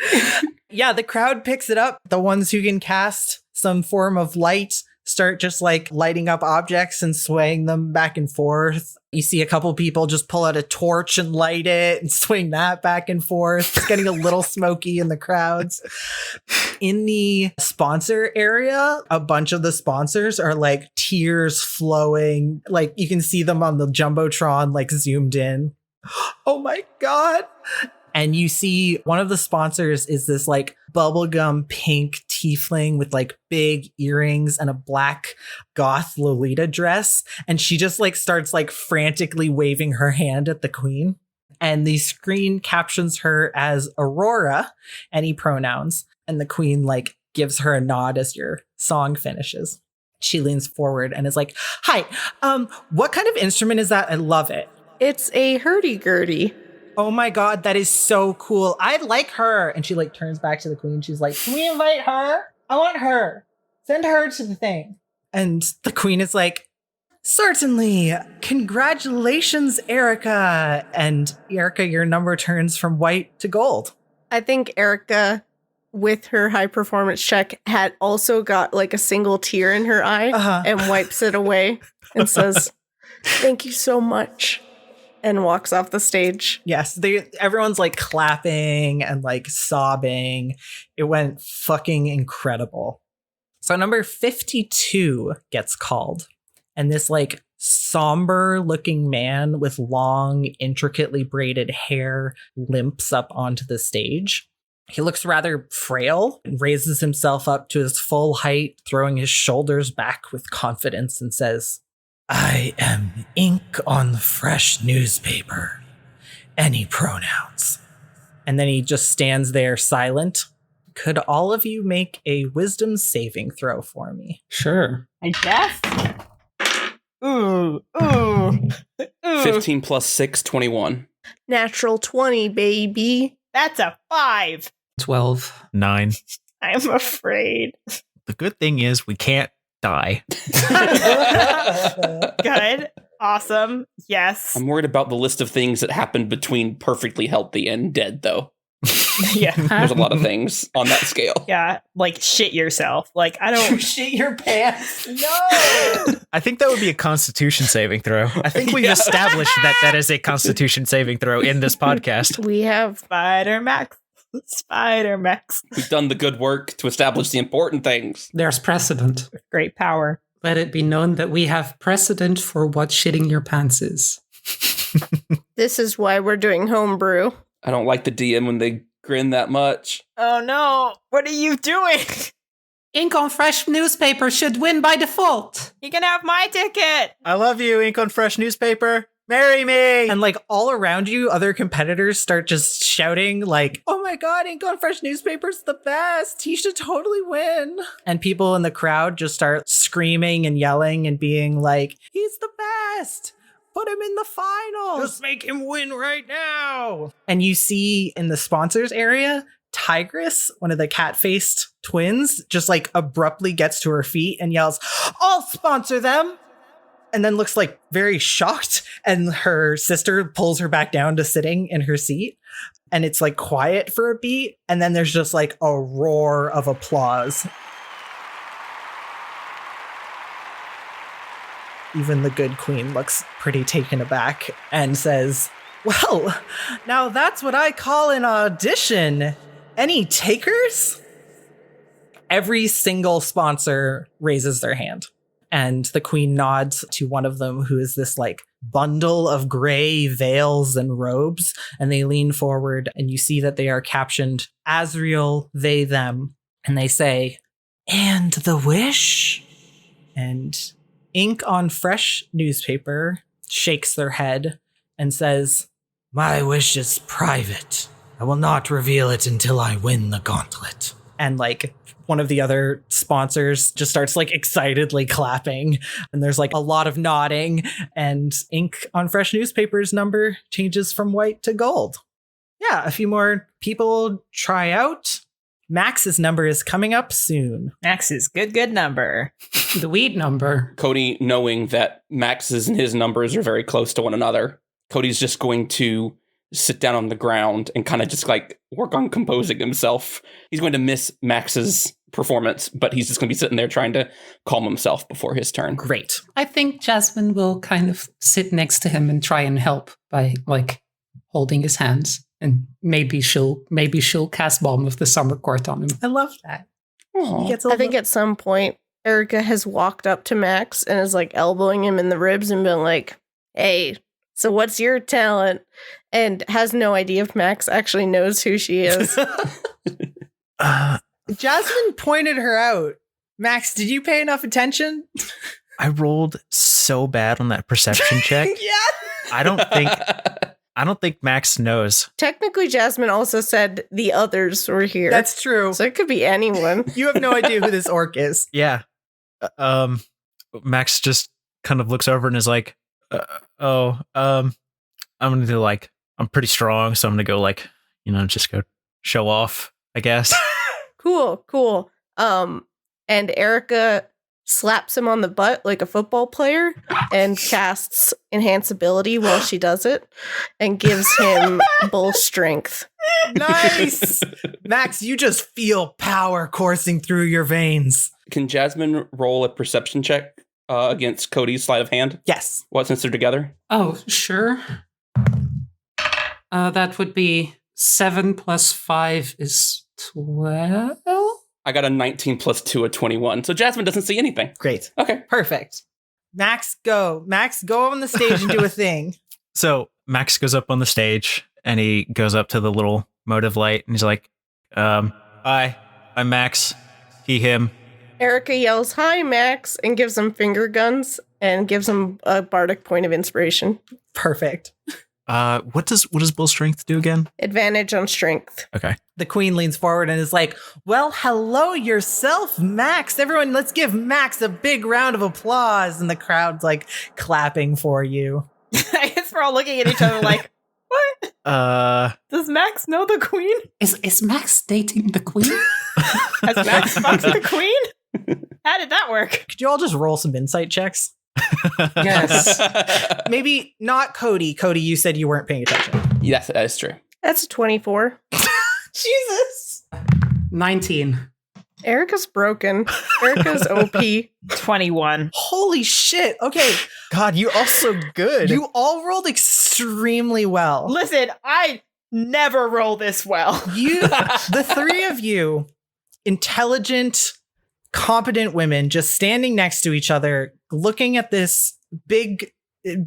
Yeah, the crowd picks it up. The ones who can cast some form of light start just like lighting up objects and swaying them back and forth. You see a couple people just pull out a torch and light it and swing that back and forth. It's getting a little smoky in the crowds. In the sponsor area, a bunch of the sponsors are like tears flowing. Like you can see them on the Jumbotron, like zoomed in. Oh my God. And you see one of the sponsors is this like bubblegum pink tiefling with like big earrings and a black goth Lolita dress. And she just like starts like frantically waving her hand at the queen. And the screen captions her as Aurora, any pronouns. And the queen like gives her a nod as your song finishes. She leans forward and is like, "Hi, what kind of instrument is that? I love it." It's a hurdy-gurdy. Oh my God, that is so cool. I like her. And she like turns back to the queen. She's like, "Can we invite her? I want her. Send her to the thing." And the queen is like, "Certainly. Congratulations, Erica." And Erica, your number turns from white to gold. I think Erica, with her high performance check, had also got like a single tear in her eye and wipes it away and says, "Thank you so much." And walks off the stage. Yes, everyone's like clapping and like sobbing. It went fucking incredible. So number 52 gets called. And this like somber looking man with long, intricately braided hair limps up onto the stage. He looks rather frail and raises himself up to his full height, throwing his shoulders back with confidence and says, I am ink on the fresh newspaper. Any pronouns. And then he just stands there silent. Could all of you make a wisdom saving throw for me? Sure. I guess. Ooh. 15 plus 6, 21. Natural 20, baby. That's a 5. 12. 9. I'm afraid. The good thing is we can't die. Good. Awesome. Yes. I'm worried about the list of things that happened between perfectly healthy and dead, though. Yeah. There's a lot of things on that scale. Yeah. Like shit yourself. Like I don't Shit your pants. No. I think that would be a Constitution saving throw. I think we've established that that is a Constitution saving throw in this podcast. We have Spider Max. We've done the good work to establish the important things. There's precedent. Great power. Let it be known that we have precedent for what shitting your pants is. this is why we're doing homebrew. I don't like the DM when they grin that much. Oh no. What are you doing? Ink on fresh newspaper should win by default. You can have my ticket. I love you, Ink on Fresh Newspaper. Marry me! And like all around you, other competitors start just shouting like, oh my God, Ink on Fresh Newspaper's the best. He should totally win. And people in the crowd just start screaming and yelling and being like, he's the best. Put him in the finals. Just make him win right now! And you see in the sponsors area, Tigress, one of the cat-faced twins, just like abruptly gets to her feet and yells, I'll sponsor them. And then looks like very shocked. And her sister pulls her back down to sitting in her seat. And it's like quiet for a beat. And then there's just like a roar of applause. Even the good queen looks pretty taken aback and says, well, now that's what I call an audition. Any takers? Every single sponsor raises their hand. And the queen nods to one of them, who is this like bundle of gray veils and robes. And they lean forward and you see that they are captioned Azriel, they, them. And they say, and the wish? And Ink on Fresh Newspaper shakes their head and says, my wish is private. I will not reveal it until I win the gauntlet. And like one of the other sponsors just starts like excitedly clapping. And there's like a lot of nodding. And Ink on Fresh Newspaper's number changes from white to gold. Yeah, a few more people try out. Max's number is coming up soon. Max's good number. The weed number. Cody, knowing that Max's and his numbers are very close to one another, Cody's just going to sit down on the ground and kind of just like work on composing himself. He's going to miss Max's performance, but he's just going to be sitting there trying to calm himself before his turn. Great. I think Jasmin will kind of sit next to him and try and help by like holding his hands. And maybe she'll cast Bomb of the Summer Court on him. I love that. Aw. He gets a I think little- at some point, Erica has walked up to Max and is like elbowing him in the ribs and been like, hey, so what's your talent? And has no idea if Max actually knows who she is. Jasmin pointed her out. Max, did you pay enough attention? I rolled so bad on that perception check. Yeah. I don't think Max knows. Technically, Jasmin also said the others were here. That's true. So it could be anyone. You have no idea who this orc is. Yeah. Max just kind of looks over and is like, I'm gonna do like, I'm pretty strong, so I'm gonna go like, just go show off, I guess. Cool. And Erica slaps him on the butt like a football player and casts enhance ability while she does it and gives him bull strength. Nice. Max, you just feel power coursing through your veins. Can Jasmin roll a perception check against Cody's sleight of hand? Yes. What, since they're together? Oh, sure. That would be 7 plus 5 is 12? I got a 19 plus 2, a 21. So Jasmin doesn't see anything. Great. Okay. Perfect. Max, go. Max, go on the stage and do a thing. So Max goes up on the stage and he goes up to the little motive light and he's like, hi, I'm Max. He, him. Erica yells, hi, Max, and gives him finger guns and gives him a bardic point of inspiration. Perfect. What does Bull Strength do again? Advantage on strength. Okay. The queen leans forward and is like, well, hello yourself, Max. Everyone, let's give Max a big round of applause. And the crowd's like clapping for you. I guess we're all looking at each other like, what? Does Max know the queen? Is Max dating the queen? Has Max fucked the queen? How did that work? Could you all just roll some insight checks? Yes. Maybe not Cody. Cody, you said you weren't paying attention. Yes, that is true. That's a 24. Jesus. 19. Erica's broken. Erica's OP. 21. Holy shit. Okay. God, you all so good. You all rolled extremely well. Listen, I never roll this well. The three of you, intelligent, competent women, just standing next to each other, looking at this big,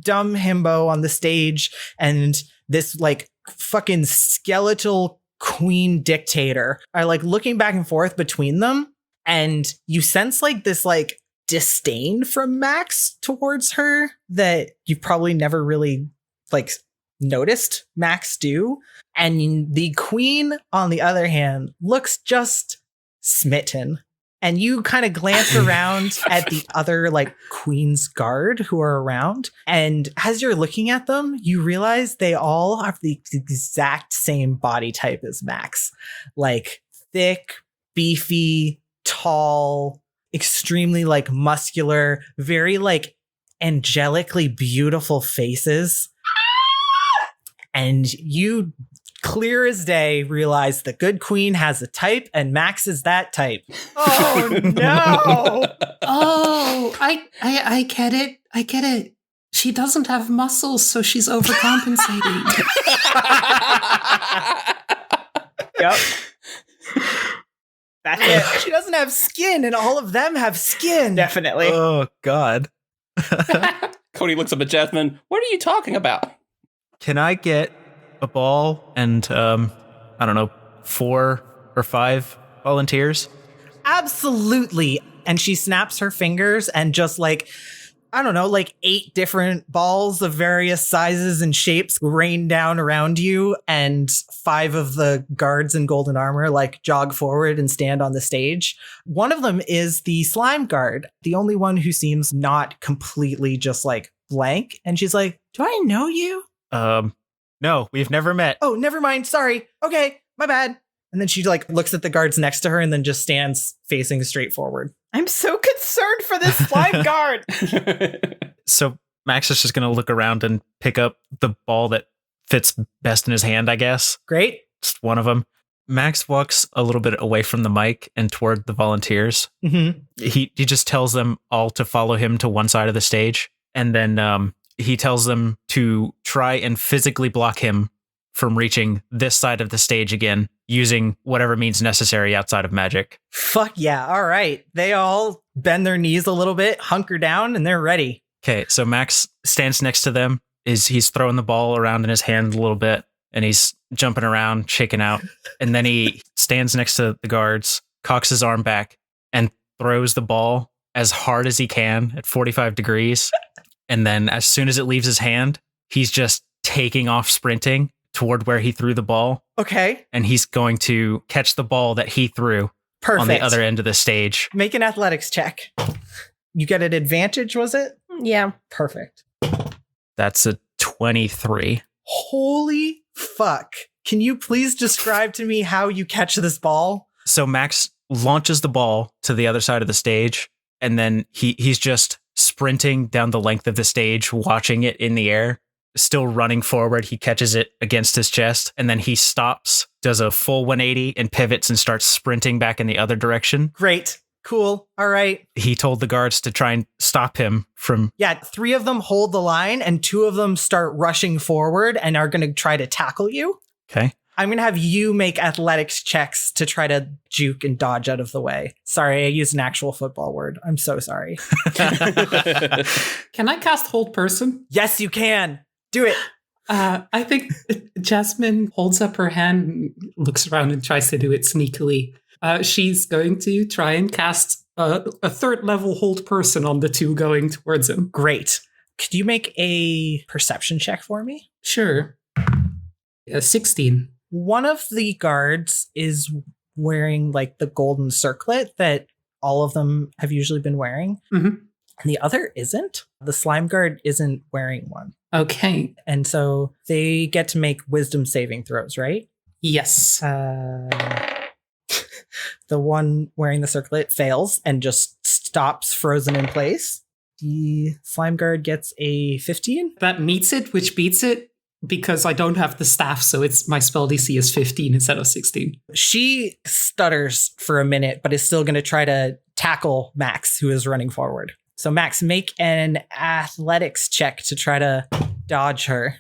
dumb himbo on the stage and this like fucking skeletal queen dictator are like looking back and forth between them. And you sense like this like disdain from Max towards her that you've probably never really like noticed Max do. And the queen, on the other hand, looks just smitten. And you kind of glance around at the other like Queen's Guard who are around. And as you're looking at them, you realize they all have the exact same body type as Max. Like thick, beefy, tall, extremely like muscular, very like angelically beautiful faces. And you, clear as day, realize the good queen has a type and Max is that type. Oh no! Oh, I get it. I get it. She doesn't have muscles, so she's overcompensating. Yep. That's it. She doesn't have skin and all of them have skin. Definitely. Oh, God. Cody looks up at Jasmin. What are you talking about? Can I get a ball and, I don't know, 4 or 5 volunteers? Absolutely. And she snaps her fingers and just like, I don't know, like 8 different balls of various sizes and shapes rain down around you. And 5 of the guards in golden armor like jog forward and stand on the stage. One of them is the slime guard, the only one who seems not completely just like blank. And she's like, do I know you? No, we've never met. Oh, never mind. Sorry. Okay, my bad. And then she like looks at the guards next to her and then just stands facing straight forward. I'm so concerned for this slime guard. So Max is just going to look around and pick up the ball that fits best in his hand, I guess. Great. Just one of them. Max walks a little bit away from the mic and toward the volunteers. Mm-hmm. He just tells them all to follow him to one side of the stage. And then he tells them to try and physically block him from reaching this side of the stage again, using whatever means necessary outside of magic. Fuck yeah. All right. They all bend their knees a little bit, hunker down, and they're ready. Okay, so Max stands next to them. He's throwing the ball around in his hand a little bit, and he's jumping around, shaking out. And then he stands next to the guards, cocks his arm back, and throws the ball as hard as he can at 45 degrees. And then as soon as it leaves his hand, he's just taking off sprinting toward where he threw the ball. Okay. And he's going to catch the ball that he threw Perfect. on the other end of the stage. Make an athletics check. You get an advantage, was it? Yeah. Perfect. That's a 23. Holy fuck. Can you please describe to me how you catch this ball? So Max launches the ball to the other side of the stage, and then he's just sprinting down the length of the stage, watching it in the air, still running forward. He catches it against his chest, and then he stops, does a full 180 and pivots and starts sprinting back in the other direction. Great. Cool. All right. He told the guards to try and stop him from... Yeah, 3 of them hold the line and 2 of them start rushing forward and are going to try to tackle you. Okay. I'm going to have you make athletics checks to try to juke and dodge out of the way. Sorry, I used an actual football word. I'm so sorry. Can I cast Hold Person? Yes, you can. Do it. I think Jasmin holds up her hand, looks around and tries to do it sneakily. She's going to try and cast a third level hold person on the two going towards him. Great. Could you make a perception check for me? Sure. 16. One of the guards is wearing like the golden circlet that all of them have usually been wearing. Mhm. And the other isn't. The slime guard isn't wearing one. Okay. And so they get to make wisdom saving throws, right? Yes. The one wearing the circlet fails and just stops frozen in place. The slime guard gets a 15. That meets it, which beats it because I don't have the staff, so it's my spell DC is 15 instead of 16. She stutters for a minute, but is still going to try to tackle Max, who is running forward. So Max, make an athletics check to try to dodge her.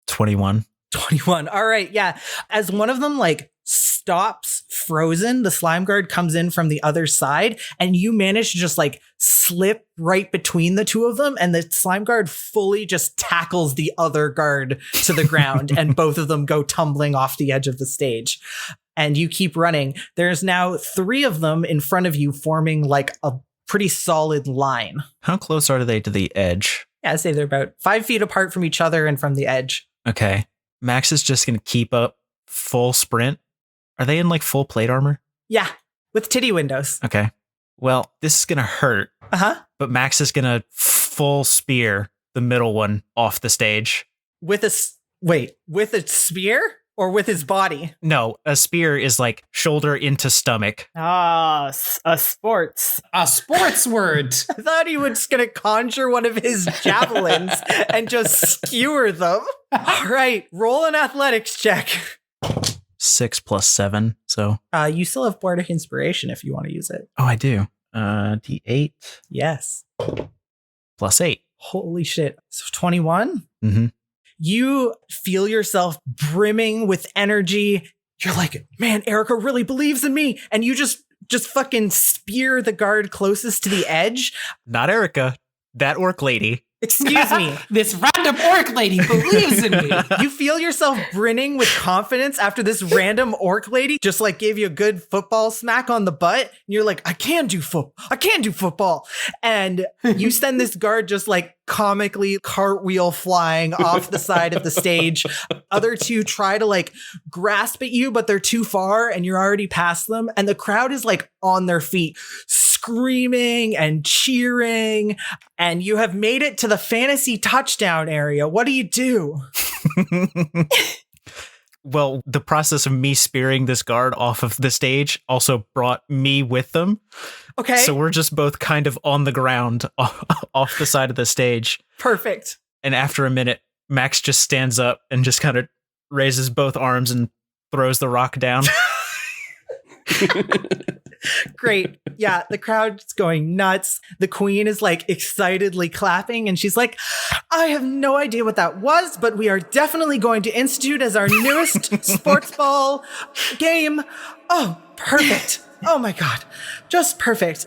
21. 21. All right. Yeah. As one of them like stops frozen, the slime guard comes in from the other side and you manage to just like slip right between the two of them. And the slime guard fully just tackles the other guard to the ground and both of them go tumbling off the edge of the stage. And you keep running. There's now 3 of them in front of you forming like a pretty solid line. How close are they to the edge? Yeah, I'd say they're about 5 feet apart from each other and from the edge. Okay. Max is just going to keep up full sprint. Are they in like full plate armor? Yeah, with titty windows. Okay. Well, this is going to hurt, but Max is going to full spear the middle one off the stage. With a spear or with his body? No, a spear is like shoulder into stomach. Ah, a sports. A sports word. I thought he was going to conjure one of his javelins and just skewer them. All right, roll an athletics check. 6 + 7, so. You still have Bardic Inspiration if you want to use it. Oh, I do. D8. Yes. +8. Holy shit. So 21? Mm-hmm. You feel yourself brimming with energy. You're like, man, Erica really believes in me. And you just fucking spear the guard closest to the edge. Not Erica. That orc lady. Excuse me. This random orc lady believes in me. You feel yourself grinning with confidence after this random orc lady just like gave you a good football smack on the butt. And you're like, I can do football. And you send this guard just like comically cartwheel flying off the side of the stage. Other 2 try to like grasp at you, but they're too far and you're already past them. And the crowd is like on their feet, screaming and cheering. And you have made it to the fantasy touchdown area. What do you do? Well, the process of me spearing this guard off of the stage also brought me with them. Okay. So we're just both kind of on the ground off the side of the stage. Perfect. And after a minute, Max just stands up and just kind of raises both arms and throws the rock down. Great. Yeah, the crowd's going nuts. The queen is like excitedly clapping and she's like, I have no idea what that was, but we are definitely going to institute as our newest sports ball game. Oh, perfect. Oh my God. Just perfect.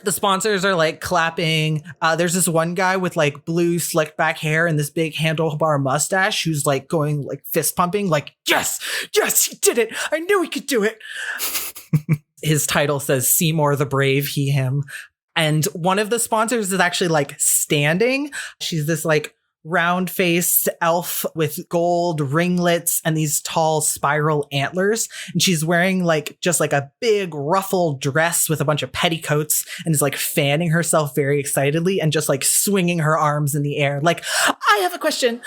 The sponsors are like clapping. There's this one guy with like blue slicked back hair and this big handlebar mustache who's like going like fist pumping like, yes, he did it. I knew he could do it. His title says Seymour the Brave, he, him. And one of the sponsors is actually like standing. She's this like round faced elf with gold ringlets and these tall spiral antlers. And she's wearing like just like a big ruffled dress with a bunch of petticoats and is like fanning herself very excitedly and just like swinging her arms in the air. Like, I have a question.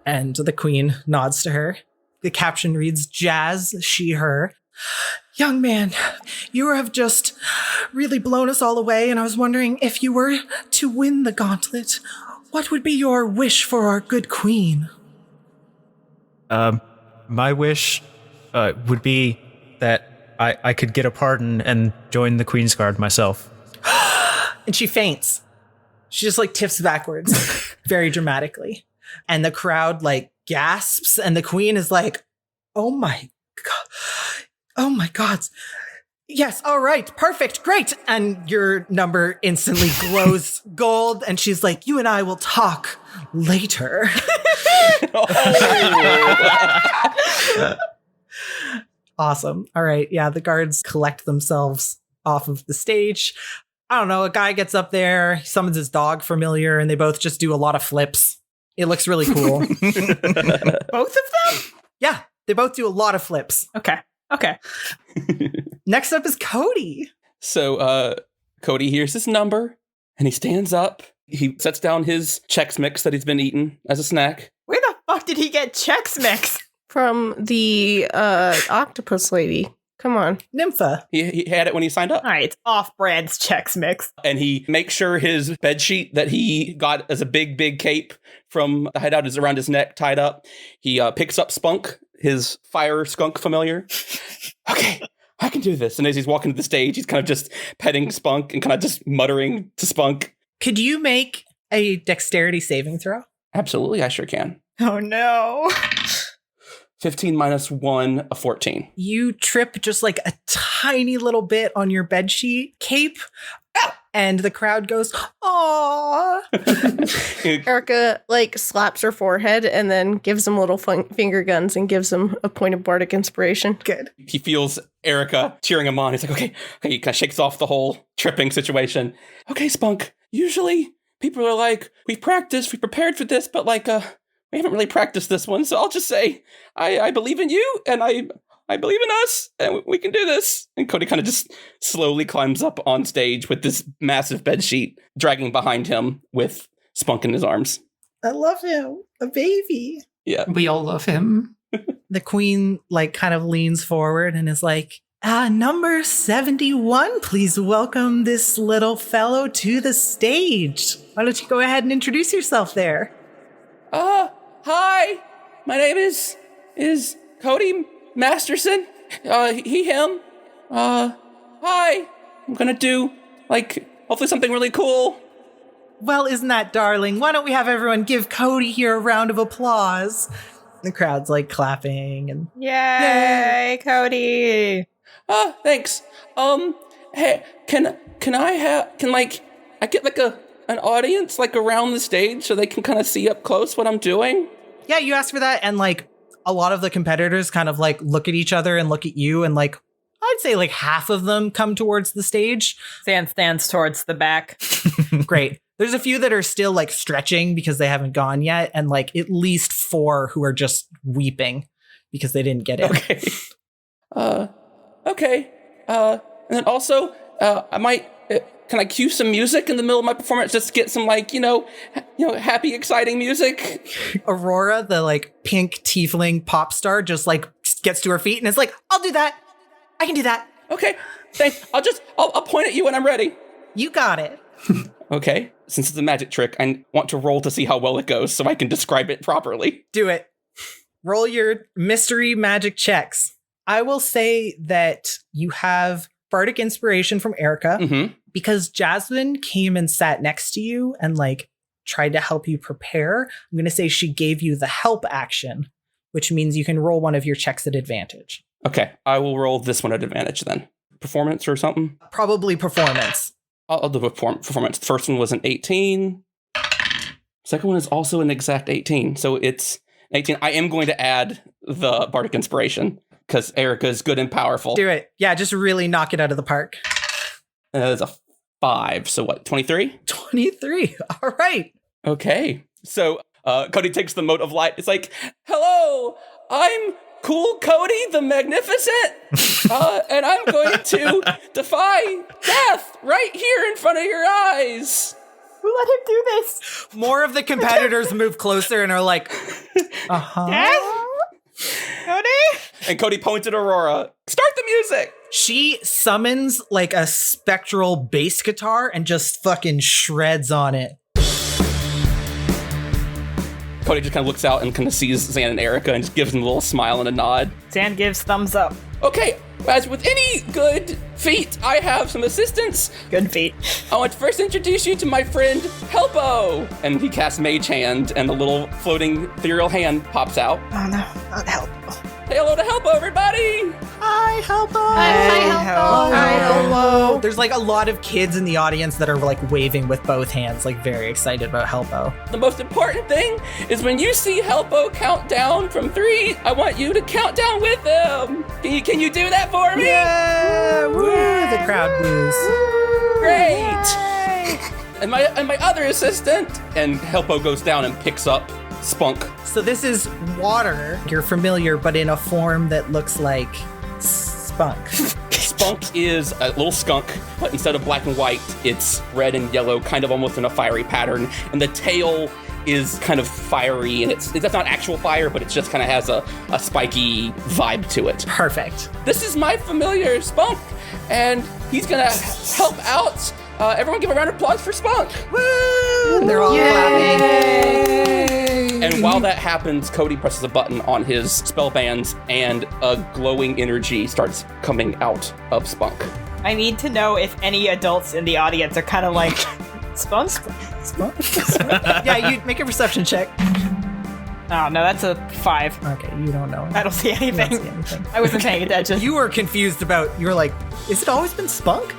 And the queen nods to her. The caption reads, Jazz, she, her. Young man, you have just really blown us all away, and I was wondering if you were to win the gauntlet, what would be your wish for our good queen? My wish would be that I could get a pardon and join the Queen's Guard myself. And she faints. She just like tips backwards very dramatically. And the crowd like gasps, and the queen is like, oh my God. Yes, all right, perfect, great. And your number instantly glows gold, and she's like, you and I will talk later. Awesome. All right, yeah, the guards collect themselves off of the stage. I don't know, a guy gets up there, he summons his dog Familiar, and they both just do a lot of flips. It looks really cool. Both of them? Yeah, they both do a lot of flips. Okay. Next up is Cody. So Cody hears this number, and he stands up. He sets down his Chex Mix that he's been eating as a snack. Where the fuck did he get Chex Mix? From the octopus lady. Come on. Nympha. He had it when he signed up. All right, it's off-brand's Chex Mix. And he makes sure his bed sheet that he got as a big cape from the hideout is around his neck, tied up. He picks up Spunk, his fire skunk familiar. Okay, I can do this. And as he's walking to the stage, he's kind of just petting Spunk and kind of just muttering to Spunk. Could you make a dexterity saving throw? Absolutely, I sure can. Oh no. 15 minus 1, a 14. You trip just like a tiny little bit on your bedsheet cape, and the crowd goes, "Aww." Erica like slaps her forehead and then gives him little finger guns and gives him a point of bardic inspiration. Good. He feels Erica cheering him on. He's like, okay. He kind of shakes off the whole tripping situation. Okay, Spunk, usually people are like, we practiced, we prepared for this, but like, we haven't really practiced this one, so I'll just say, I believe in you, and I believe in us, and we can do this. And Cody kind of just slowly climbs up on stage with this massive bedsheet dragging behind him with Spunk in his arms. I love him. A baby. Yeah. We all love him. The queen like kind of leans forward and is like, number 71, please welcome this little fellow to the stage. Why don't you go ahead and introduce yourself there? Hi, my name is Cody Masterson. He, him. Hi. I'm gonna do, like, hopefully something really cool. Well, isn't that darling? Why don't we have everyone give Cody here a round of applause? The crowd's like clapping and Yay, Cody. Thanks. Hey, can I get like an audience like around the stage so they can kind of see up close what I'm doing? yeah, you asked for that, and like a lot of the competitors kind of like look at each other and look at you, and like I'd say like half of them come towards the stage. Zan stands towards the back. Great. There's a few that are still like stretching because they haven't gone yet, and like at least 4 who are just weeping because they didn't get in. Okay. Okay. And then also, I might. Can I cue some music in the middle of my performance? Just to get some like, happy, exciting music. Aurora, the like pink tiefling pop star, just like gets to her feet and is like, "I'll do that. I can do that." Okay. Thanks. I'll point at you when I'm ready. You got it. Okay. Since it's a magic trick, I want to roll to see how well it goes so I can describe it properly. Do it. Roll your mystery magic checks. I will say that you have bardic inspiration from Erica. Mm-hmm. Because Jasmin came and sat next to you and like tried to help you prepare. I'm going to say she gave you the help action, which means you can roll one of your checks at advantage. Okay. I will roll this one at advantage then. Performance or something? Probably performance. I'll do performance. The first one was an 18. Second one is also an exact 18. So it's 18. I am going to add the bardic inspiration because Erica is good and powerful. Do it. Yeah, just really knock it out of the park. That's a 5. So what, 23? 23. All right. Okay. So Cody takes the mote of light. It's like, hello, I'm Cool Cody the Magnificent. And I'm going to defy death right here in front of your eyes. Who let him do this? More of the competitors move closer and are like, uh-huh. Death? Cody? And Cody points at Aurora. Start the music. She summons like a spectral bass guitar and just fucking shreds on it. Cody just kind of looks out and kind of sees Zan and Erica and just gives them a little smile and a nod. Zan gives thumbs up. Okay, as with any good feat, I have some assistance. Good feat. I want to first introduce you to my friend, Helpo. And he casts Mage Hand, and the little floating ethereal hand pops out. Oh no, not help. Say hello to Helpo, everybody! Hi, Helpo. Hi, Hello. There's like a lot of kids in the audience that are like waving with both hands, like very excited about Helpo. The most important thing is when you see Helpo count down from 3, I want you to count down with them. Can you do that for me? Yeah! Woo! The crowd boos. Great! And my other assistant, and Helpo goes down and picks up Spunk. So this is water. You're familiar, but in a form that looks like spunk. Spunk is a little skunk, but instead of black and white, it's red and yellow, kind of almost in a fiery pattern. And the tail is kind of fiery, and that's not actual fire, but it just kind of has a spiky vibe to it. Perfect. This is my familiar Spunk, and he's gonna help out. Everyone give a round of applause for Spunk. Woo! They're all clapping. And while that happens, Cody presses a button on his spell bands, and a glowing energy starts coming out of Spunk. I need to know if any adults in the audience are kind of like, Spunk? Yeah, you make a perception check. Oh, no, that's a 5. Okay, you don't know. I don't see anything. I wasn't paying attention. You were confused about, you were like, is it always been spunk?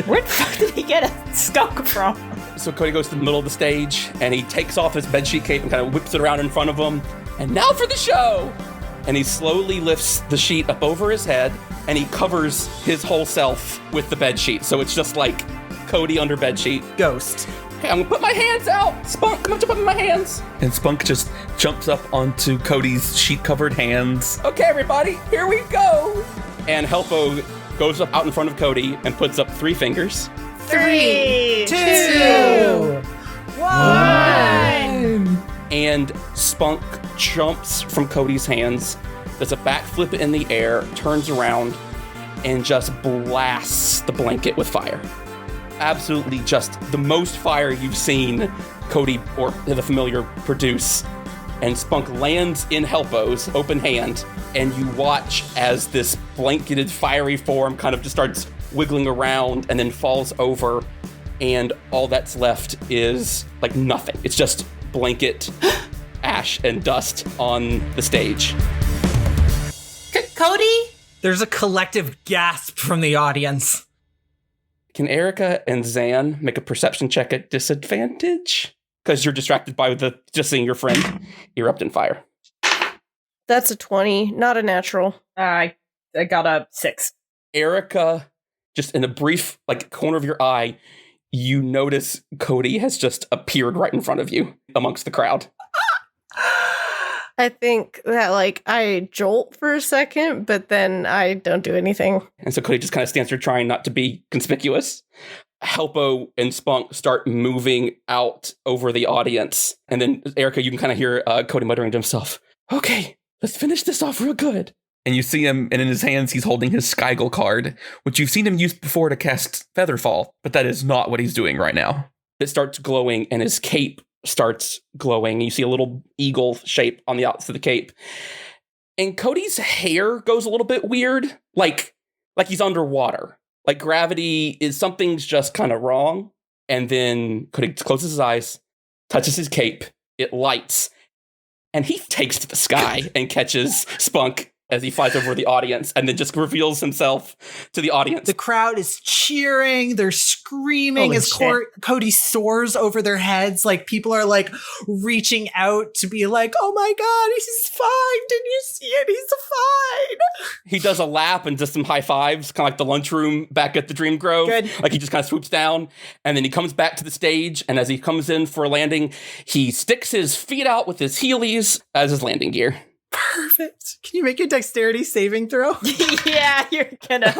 Where the fuck did he get a skunk from? So Cody goes to the middle of the stage, and he takes off his bedsheet cape and kind of whips it around in front of him. And now for the show! And he slowly lifts the sheet up over his head, and he covers his whole self with the bedsheet. So it's just like Cody under bedsheet. Ghost. Okay, I'm gonna put my hands out! Spunk, come up in my hands! And Spunk just jumps up onto Cody's sheet-covered hands. Okay, everybody, here we go! And Helpo goes up out in front of Cody and puts up 3 fingers. 3, 2, 1. And Spunk jumps from Cody's hands, does a backflip in the air, turns around, and just blasts the blanket with fire. Absolutely just the most fire you've seen Cody or the familiar produce. And Spunk lands in Helpo's open hand, and you watch as this blanketed fiery form kind of just starts wiggling around and then falls over, and all that's left is like nothing. It's just blanket, ash, and dust on the stage. Cody? There's a collective gasp from the audience. Can Erica and Zan make a perception check at disadvantage? Because you're distracted by just seeing your friend erupt in fire. That's a 20, not a natural. I got a 6. Erica, just in a brief corner of your eye, you notice Cody has just appeared right in front of you amongst the crowd. I think that I jolt for a second, but then I don't do anything. And so Cody just kind of stands there trying not to be conspicuous. Helpo and Spunk start moving out over the audience. And then, Erica, you can kind of hear Cody muttering to himself, okay, let's finish this off real good. And you see him, and in his hands, he's holding his Skygle card, which you've seen him use before to cast Featherfall, but that is not what he's doing right now. It starts glowing, and his cape starts glowing. You see a little eagle shape on the outside of the cape. And Cody's hair goes a little bit weird, like he's underwater. Like something's just kind of wrong. And then Cody closes his eyes, touches his cape, it lights, and he takes to the sky and catches Spunk as he flies over the audience and then just reveals himself to the audience. The crowd is cheering. They're screaming as Cody soars over their heads. People are reaching out to be like, oh my God, he's fine. Didn't you see it? He's fine. He does a lap and does some high fives, kind of like the lunchroom back at the Dream Grove. Good. He just kind of swoops down and then he comes back to the stage. And as he comes in for a landing, he sticks his feet out with his heelys as his landing gear. Perfect. Can you make a dexterity saving throw? Yeah, you're gonna.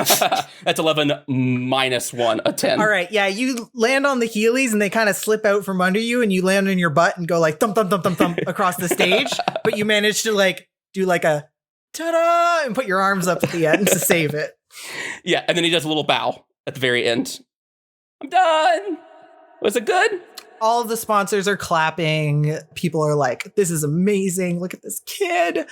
That's 11 minus 1, a 10. All right. Yeah, you land on the Heelys and they kind of slip out from under you and you land on your butt and go thump, thump, thump, thump, thump across the stage. But you manage to do a ta-da and put your arms up at the end to save it. Yeah, and then he does a little bow at the very end. I'm done. Was it good? All of the sponsors are clapping. People are like, this is amazing. Look at this kid.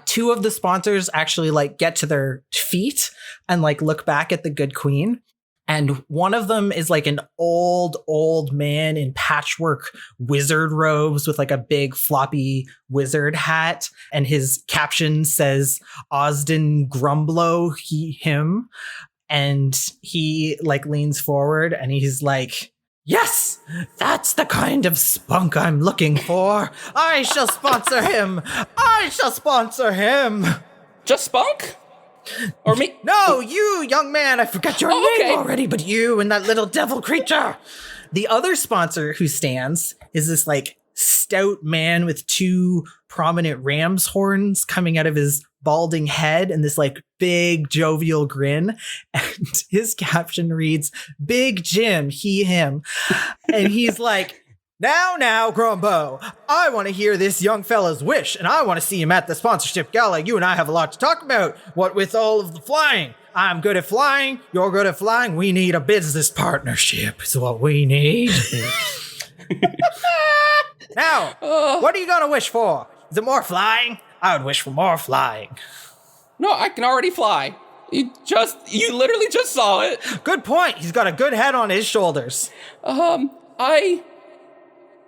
2 of the sponsors actually get to their feet and look back at the good queen. And one of them is an old man in patchwork wizard robes with a big floppy wizard hat. And his caption says, Osden Grumblow, him. And he like leans forward and he's like, yes, that's the kind of spunk I'm looking for. I shall sponsor him. I shall sponsor him. Just Spunk? Or me? No, you, young man. I forgot your name already, but you and that little devil creature. The other sponsor who stands is this like stout man with two prominent ram's horns coming out of his balding head and this like big jovial grin. And his caption reads, Big Jim, he, him. And he's like, now, Grumbo, I want to hear this young fella's wish, and I want to see him at the sponsorship gala. You and I have a lot to talk about. What with all of the flying? I'm good at flying. You're good at flying. We need a business partnership is what we need. Now, what are you going to wish for? Is it more flying? I would wish for more flying. No, I can already fly. You literally just saw it. Good point. He's got a good head on his shoulders.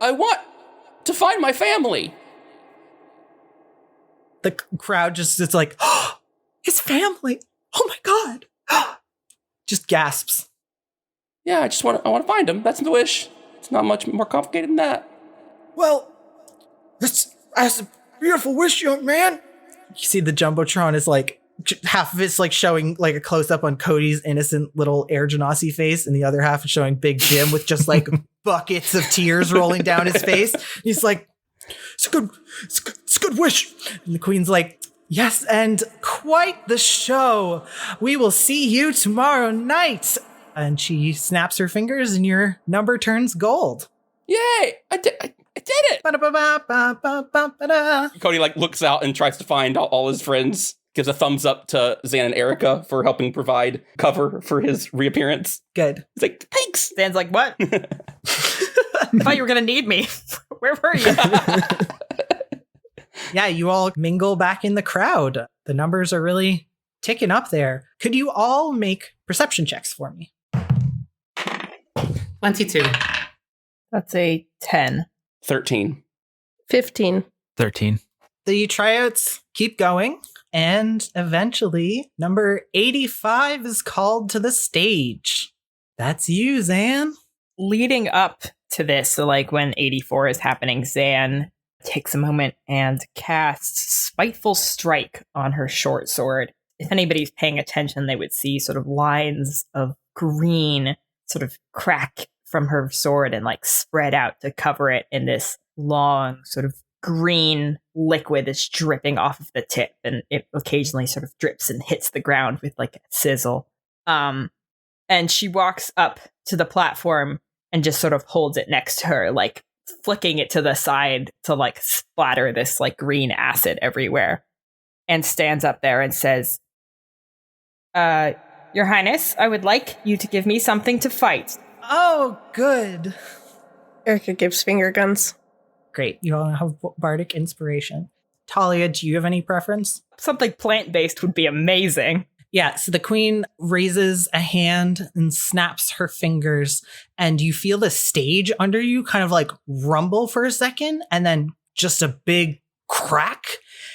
I want to find my family. The crowd just is like, oh, his family. Oh my God. Just gasps. Yeah, I want to find him. That's the wish. It's not much more complicated than that. Well, that's a beautiful wish, young man. You see the Jumbotron is like, half of it's like showing like a close up on Cody's innocent little Air Genasi face, and the other half is showing Big Jim with just like buckets of tears rolling down his face. He's like, it's a good wish. And the Queen's like, yes, and quite the show. We will see you tomorrow night. And she snaps her fingers and your number turns gold. Yay! I did it! Ba-da-ba-ba-ba-ba-ba-da. Cody like looks out and tries to find all his friends. Gives a thumbs up to Zan and Erica for helping provide cover for his reappearance. Good. He's like, thanks. Zan's like, what? I thought you were going to need me. Where were you? Yeah, you all mingle back in the crowd. The numbers are really ticking up there. Could you all make perception checks for me? 22. That's a 10. 13. 15. 13. The tryouts keep going, and eventually, number 85 is called to the stage. That's you, Zan. Leading up to this, so like when 84 is happening, Zan takes a moment and casts Spiteful Strike on her short sword. If anybody's paying attention, they would see sort of lines of green sort of crack from her sword and like spread out to cover it in this long sort of green liquid that's dripping off of the tip, and it occasionally sort of drips and hits the ground with like a sizzle. And she walks up to the platform and just sort of holds it next to her, like flicking it to the side to like splatter this like green acid everywhere, and stands up there and says, Your Highness, I would like you to give me something to fight. Oh, good. Erica gives finger guns. Great. You all have bardic inspiration. Talia, do you have any preference? Something plant-based would be amazing. Yeah, so the Queen raises a hand and snaps her fingers, and you feel the stage under you kind of like rumble for a second, and then just a big crack,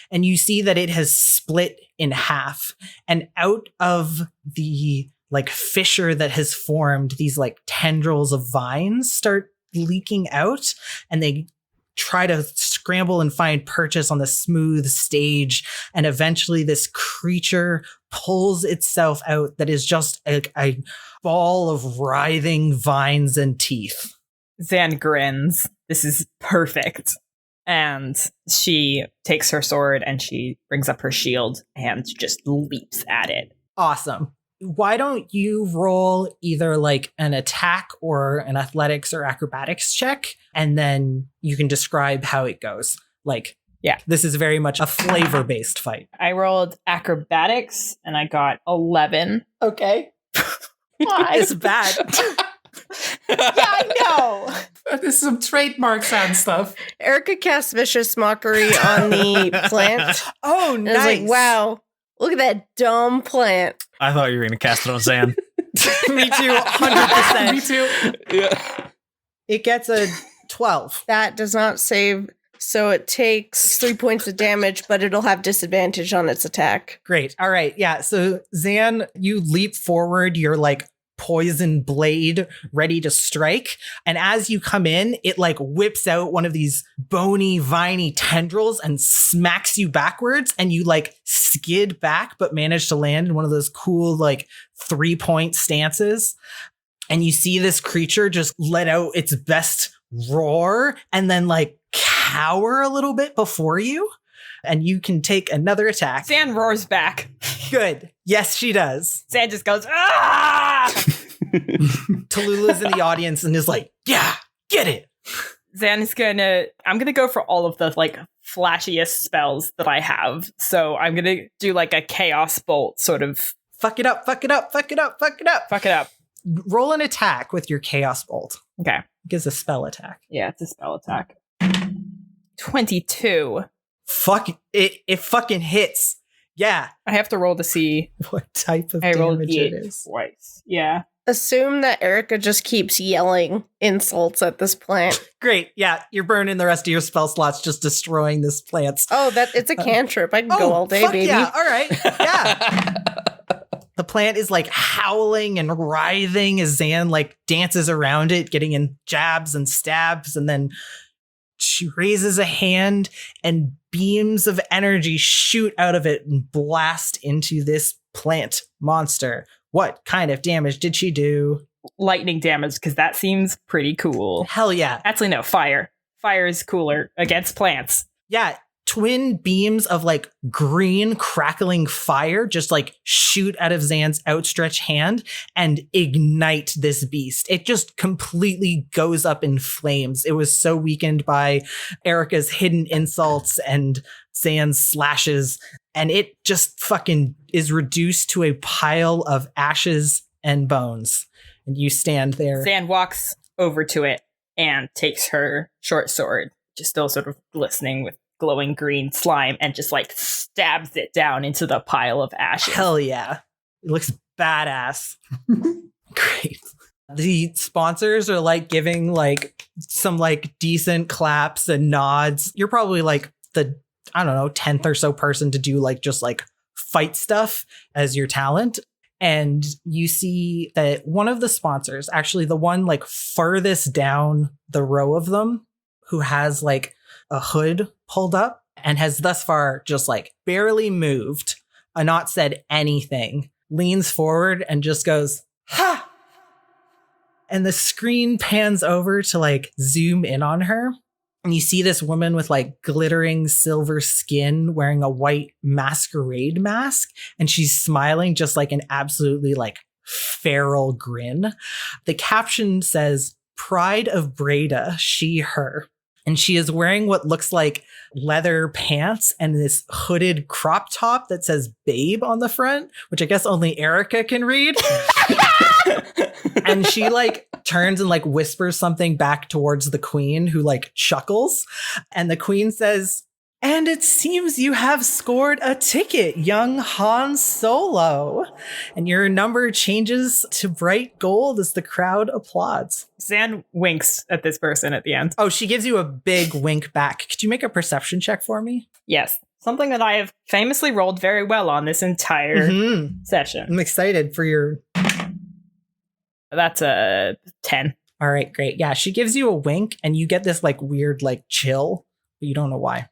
and you see that it has split in half. And out of the like fissure that has formed, these like tendrils of vines start leaking out, and they try to scramble and find purchase on the smooth stage, and eventually this creature pulls itself out that is just a ball of writhing vines and teeth. Zan grins. This is perfect. And she takes her sword and she brings up her shield and just leaps at it. Awesome. Why don't you roll either like an attack or an athletics or acrobatics check, and then you can describe how it goes. Like, yeah, this is very much a flavor-based fight. I rolled acrobatics and I got 11. Okay. Why? It's bad. Yeah, I know. There's some trademarks and stuff. Erica casts Vicious Mockery on the plant. Oh, And nice. I was like, wow, look at that dumb plant. I thought you were going to cast it on Zan. Me too, 100%. Me too. Yeah. It gets a 12. That does not save So it takes 3 points of damage, but it'll have disadvantage on its attack. Great. All right. Yeah. So Zan, you leap forward. You're like poison blade ready to strike. And as you come in, it like whips out one of these bony, viney tendrils and smacks you backwards. And you like skid back, but manage to land in one of those cool, like 3-point stances. And you see this creature just let out its best roar and then like cower a little bit before you. And you can take another attack. Zan roars back. Good. Yes, she does. Zan just goes, ah! Tallulah's in the audience and is like, yeah, get it. Zan is I'm gonna go for all of the like flashiest spells that I have. So I'm gonna do like a chaos bolt sort of. Fuck it up, fuck it up, fuck it up, fuck it up. Fuck it up. Roll an attack with your chaos bolt. Okay. It gives a spell attack. Yeah, it's a spell attack. 22. Fuck it, it fucking hits. Yeah. I have to roll to see. What type of I rolled damage it 8 is. twice. Yeah. Assume that Erica just keeps yelling insults at this plant. Great. Yeah, you're burning the rest of your spell slots just destroying this plant. Oh, it's a cantrip. I can go all day, fuck baby. Yeah, all right. Yeah. The plant is like howling and writhing as Zan like dances around it, getting in jabs and stabs, and then she raises a hand and beams of energy shoot out of it and blast into this plant monster. What kind of damage did she do? Lightning damage, because that seems pretty cool. Hell yeah. Actually, no, fire. Fire is cooler against plants. Yeah. Twin beams of like green crackling fire just like shoot out of Zan's outstretched hand and ignite this beast. It just completely goes up in flames. It was so weakened by Erica's hidden insults and Zan's slashes, and it just fucking is reduced to a pile of ashes and bones. And you stand there. Zan walks over to it and takes her short sword, just still sort of glistening with glowing green slime, and just like stabs it down into the pile of ashes. Hell yeah. It looks badass. Great. The sponsors are like giving like some like decent claps and nods. You're probably like the, I don't know, 10th or so person to do like just like fight stuff as your talent. And you see that one of the sponsors, actually the one like furthest down the row of them, who has like a hood pulled up and has thus far just like barely moved, not said anything, leans forward and just goes, ha! And the screen pans over to like zoom in on her. And you see this woman with like glittering silver skin wearing a white masquerade mask. And she's smiling just like an absolutely like feral grin. The caption says, "Pride of Breda, she, her." And she is wearing what looks like leather pants and this hooded crop top that says "babe" on the front, which I guess only Erica can read. And she like turns and like whispers something back towards the queen, who like chuckles. And the queen says, "And it seems you have scored a ticket, young Han Solo." And your number changes to bright gold as the crowd applauds. Zan winks at this person at the end. Oh, she gives you a big wink back. Could you make a perception check for me? Yes. Something that I have famously rolled very well on this entire session. I'm excited for your... That's a 10. All right, great. Yeah, she gives you a wink and you get this like weird like chill, but you don't know why.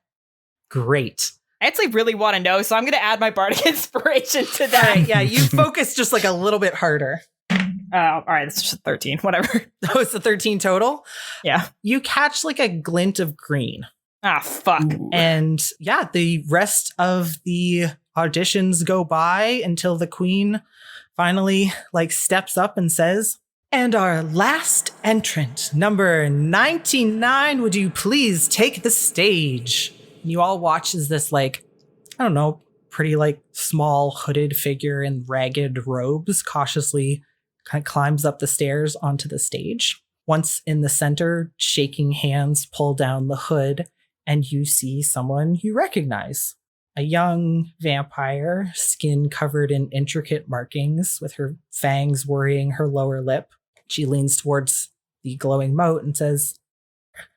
Great. I actually really want to know, so I'm going to add my bardic inspiration to that. All right, yeah, you focus just like a little bit harder. All right, it's just 13, whatever. Oh, it's a 13 total? Yeah. You catch like a glint of green. Ah, fuck. And yeah, the rest of the auditions go by until the queen finally like steps up and says, "And our last entrant, number 99, would you please take the stage?" And you all watch as this like, I don't know, pretty like small hooded figure in ragged robes cautiously kind of climbs up the stairs onto the stage. Once in the center, shaking hands pull down the hood, and you see someone you recognize. A young vampire, skin covered in intricate markings, with her fangs worrying her lower lip. She leans towards the glowing moat and says,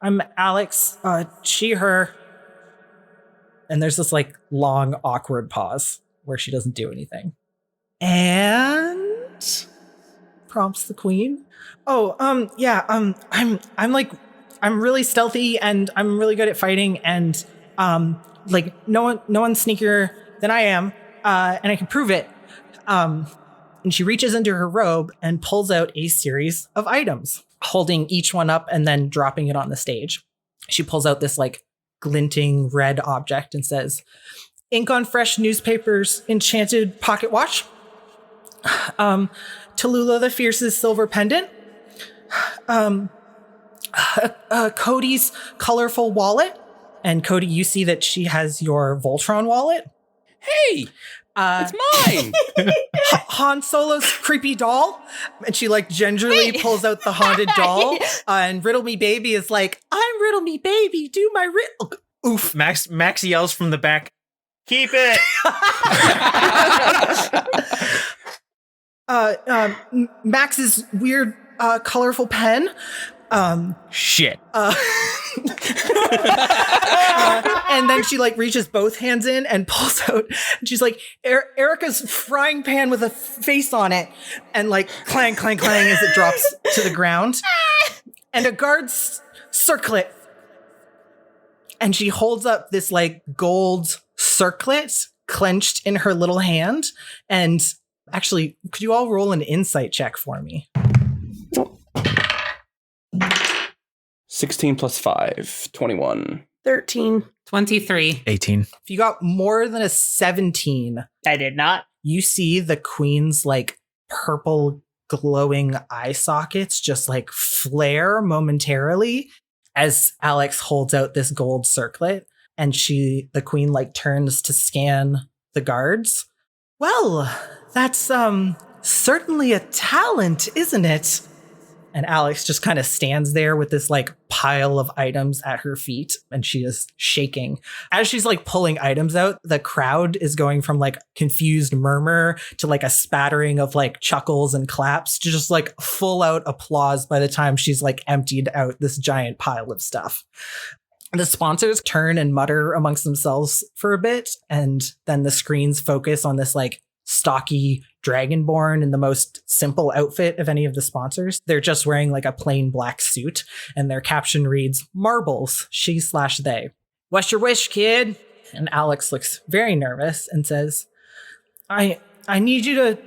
I'm Alex, she, her. And there's this like long, awkward pause where she doesn't do anything. And prompts the queen. I'm really stealthy and I'm really good at fighting and no one's sneakier than I am, and I can prove it. And she reaches into her robe and pulls out a series of items, holding each one up and then dropping it on the stage. She pulls out this like glinting red object and says, ink on fresh newspapers, enchanted pocket watch, Tallulah the Fierce's silver pendant, Cody's colorful wallet. And Cody, you see that she has your Voltron wallet. Hey, it's mine. Han Solo's creepy doll. And she like gingerly pulls out the haunted doll. And Riddle Me Baby is like, I'm Riddle Me Baby, do my riddle. Oof. Max yells from the back, keep it. Max's weird, colorful pen. Shit. And then she like reaches both hands in and pulls out. And she's like, Erica's frying pan with a face on it. And like clang, clang, clang as it drops to the ground. And a guard's circlet. And she holds up this like gold circlet clenched in her little hand. And actually, could you all roll an insight check for me? 16 plus 5, 21. 13. 23. 18. If you got more than a 17, I did not. you see the queen's like purple glowing eye sockets just like flare momentarily as Alex holds out this gold circlet, and the queen like turns to scan the guards. Well, that's certainly a talent, isn't it? And Alex just kind of stands there with this like pile of items at her feet, and she is shaking. As she's like pulling items out, the crowd is going from like confused murmur to like a spattering of like chuckles and claps to just like full out applause by the time she's like emptied out this giant pile of stuff. The sponsors turn and mutter amongst themselves for a bit, and then the screens focus on this like stocky dragonborn in the most simple outfit of any of the sponsors. They're just wearing like a plain black suit, and their caption reads, "Marbles, she/they. What's your wish, kid?" And Alex looks very nervous and says, I need you to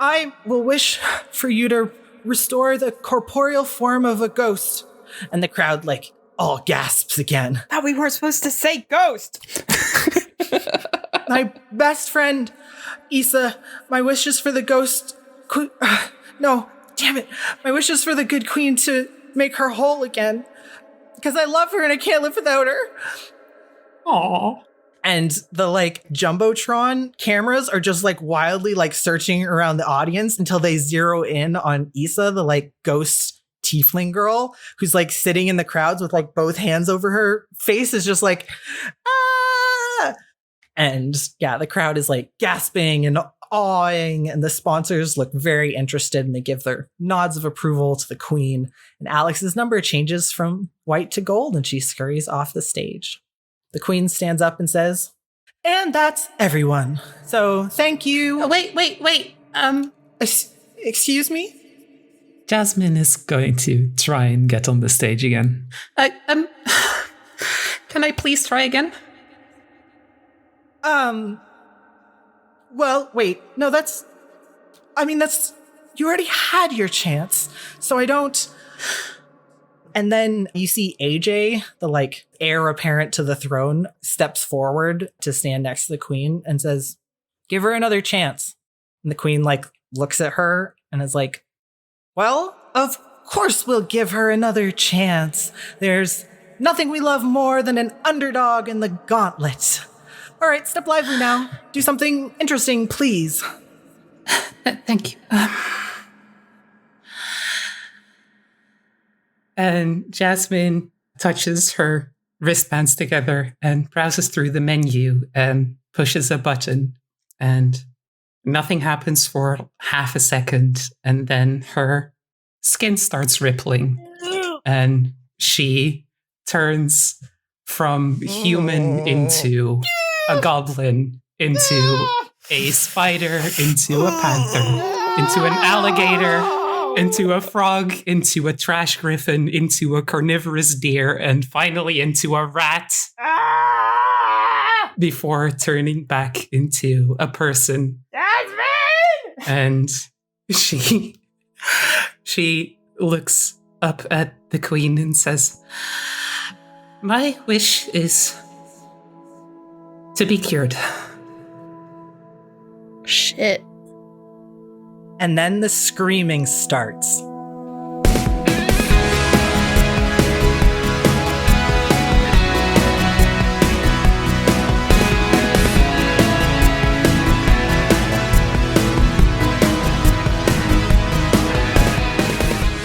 I will wish for you to restore the corporeal form of a ghost. And the crowd like all gasps again. Thought we weren't supposed to say ghost. My best friend, Issa, my wish is for the ghost. No, damn it. My wish is for the good queen to make her whole again. Because I love her and I can't live without her. Aww. And the like Jumbotron cameras are just like wildly like searching around the audience until they zero in on Issa, the like ghost tiefling girl who's like sitting in the crowds with like both hands over her face, is just like, ah! And yeah, the crowd is like gasping and awing, and the sponsors look very interested and they give their nods of approval to the queen. And Alex's number changes from white to gold and she scurries off the stage. The queen stands up and says, "And that's everyone. So thank you." Oh, wait. Excuse me? Jasmin is going to try and get on the stage again. Can I please try again? Well, wait. No, you already had your chance. So I don't. And then you see AJ, the like heir apparent to the throne, steps forward to stand next to the queen and says, "Give her another chance." And the queen like looks at her and is like, "Well, of course we'll give her another chance. There's nothing we love more than an underdog in the Gauntlet. All right, step lively now. Do something interesting, please." Thank you. And Jasmin touches her wristbands together and browses through the menu and pushes a button. And Nothing happens for half a second, and then her skin starts rippling, and she turns from human into a goblin, into a spider, into a panther, into an alligator, into a frog, into a trash griffin, into a carnivorous deer, and finally into a rat. Before turning back into a person. Jasmin! And she looks up at the queen and says, "My wish is to be cured." Shit. And then the screaming starts.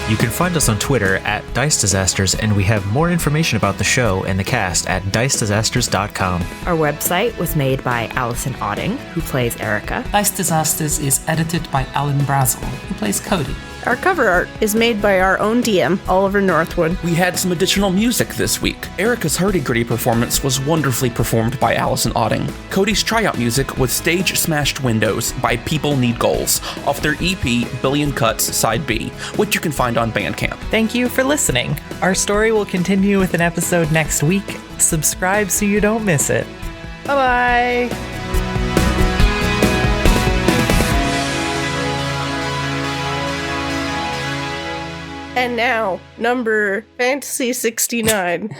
You can find us on Twitter at Dice Disasters, and we have more information about the show and the cast at dicedisasters.com. Our website was made by Allison Otting, who plays Erica. Dice Disasters is edited by Alan Brazzell, who plays Cody. Our cover art is made by our own DM, Oliver Northwood. We had some additional music this week. Erica's hurdy-gurdy performance was wonderfully performed by Allison Otting. Cody's tryout music was Stage Smashed Windows by People Need Goals off their EP Billion Cuts Side B, which you can find on Bandcamp. Thank you for listening. Our story will continue with an episode next week. Subscribe so you don't miss it. Bye-bye. And now, number Fantasy 69.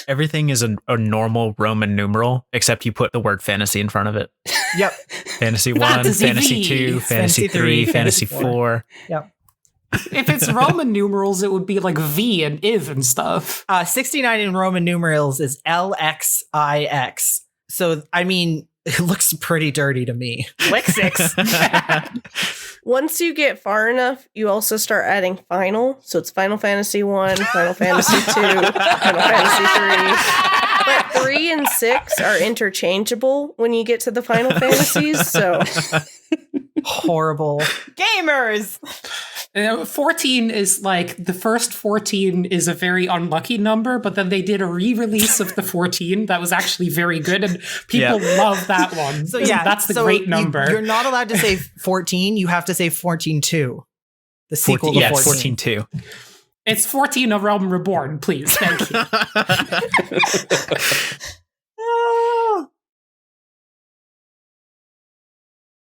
Everything is a normal Roman numeral, except you put the word fantasy in front of it. Yep. Fantasy 1, Fantasy Fantasy V, 2, Fantasy 3, Fantasy 4. Yep. If it's Roman numerals, it would be like V and IV and stuff. 69 in Roman numerals is LXIX. So, I mean, it looks pretty dirty to me. Lexix. Once you get far enough, you also start adding final. So it's Final Fantasy 1, Final Fantasy 2, Final Fantasy 3. But 3 and 6 are interchangeable when you get to the Final Fantasies, so... Horrible. Gamers! 14 is like, the first 14 is a very unlucky number, but then they did a re-release of the 14 that was actually very good, and people love that one. So yeah, that's the great number. You're not allowed to say 14. You have to say 14-2. The sequel to 14. 14-2. It's 14 A Realm Reborn, please. Thank you.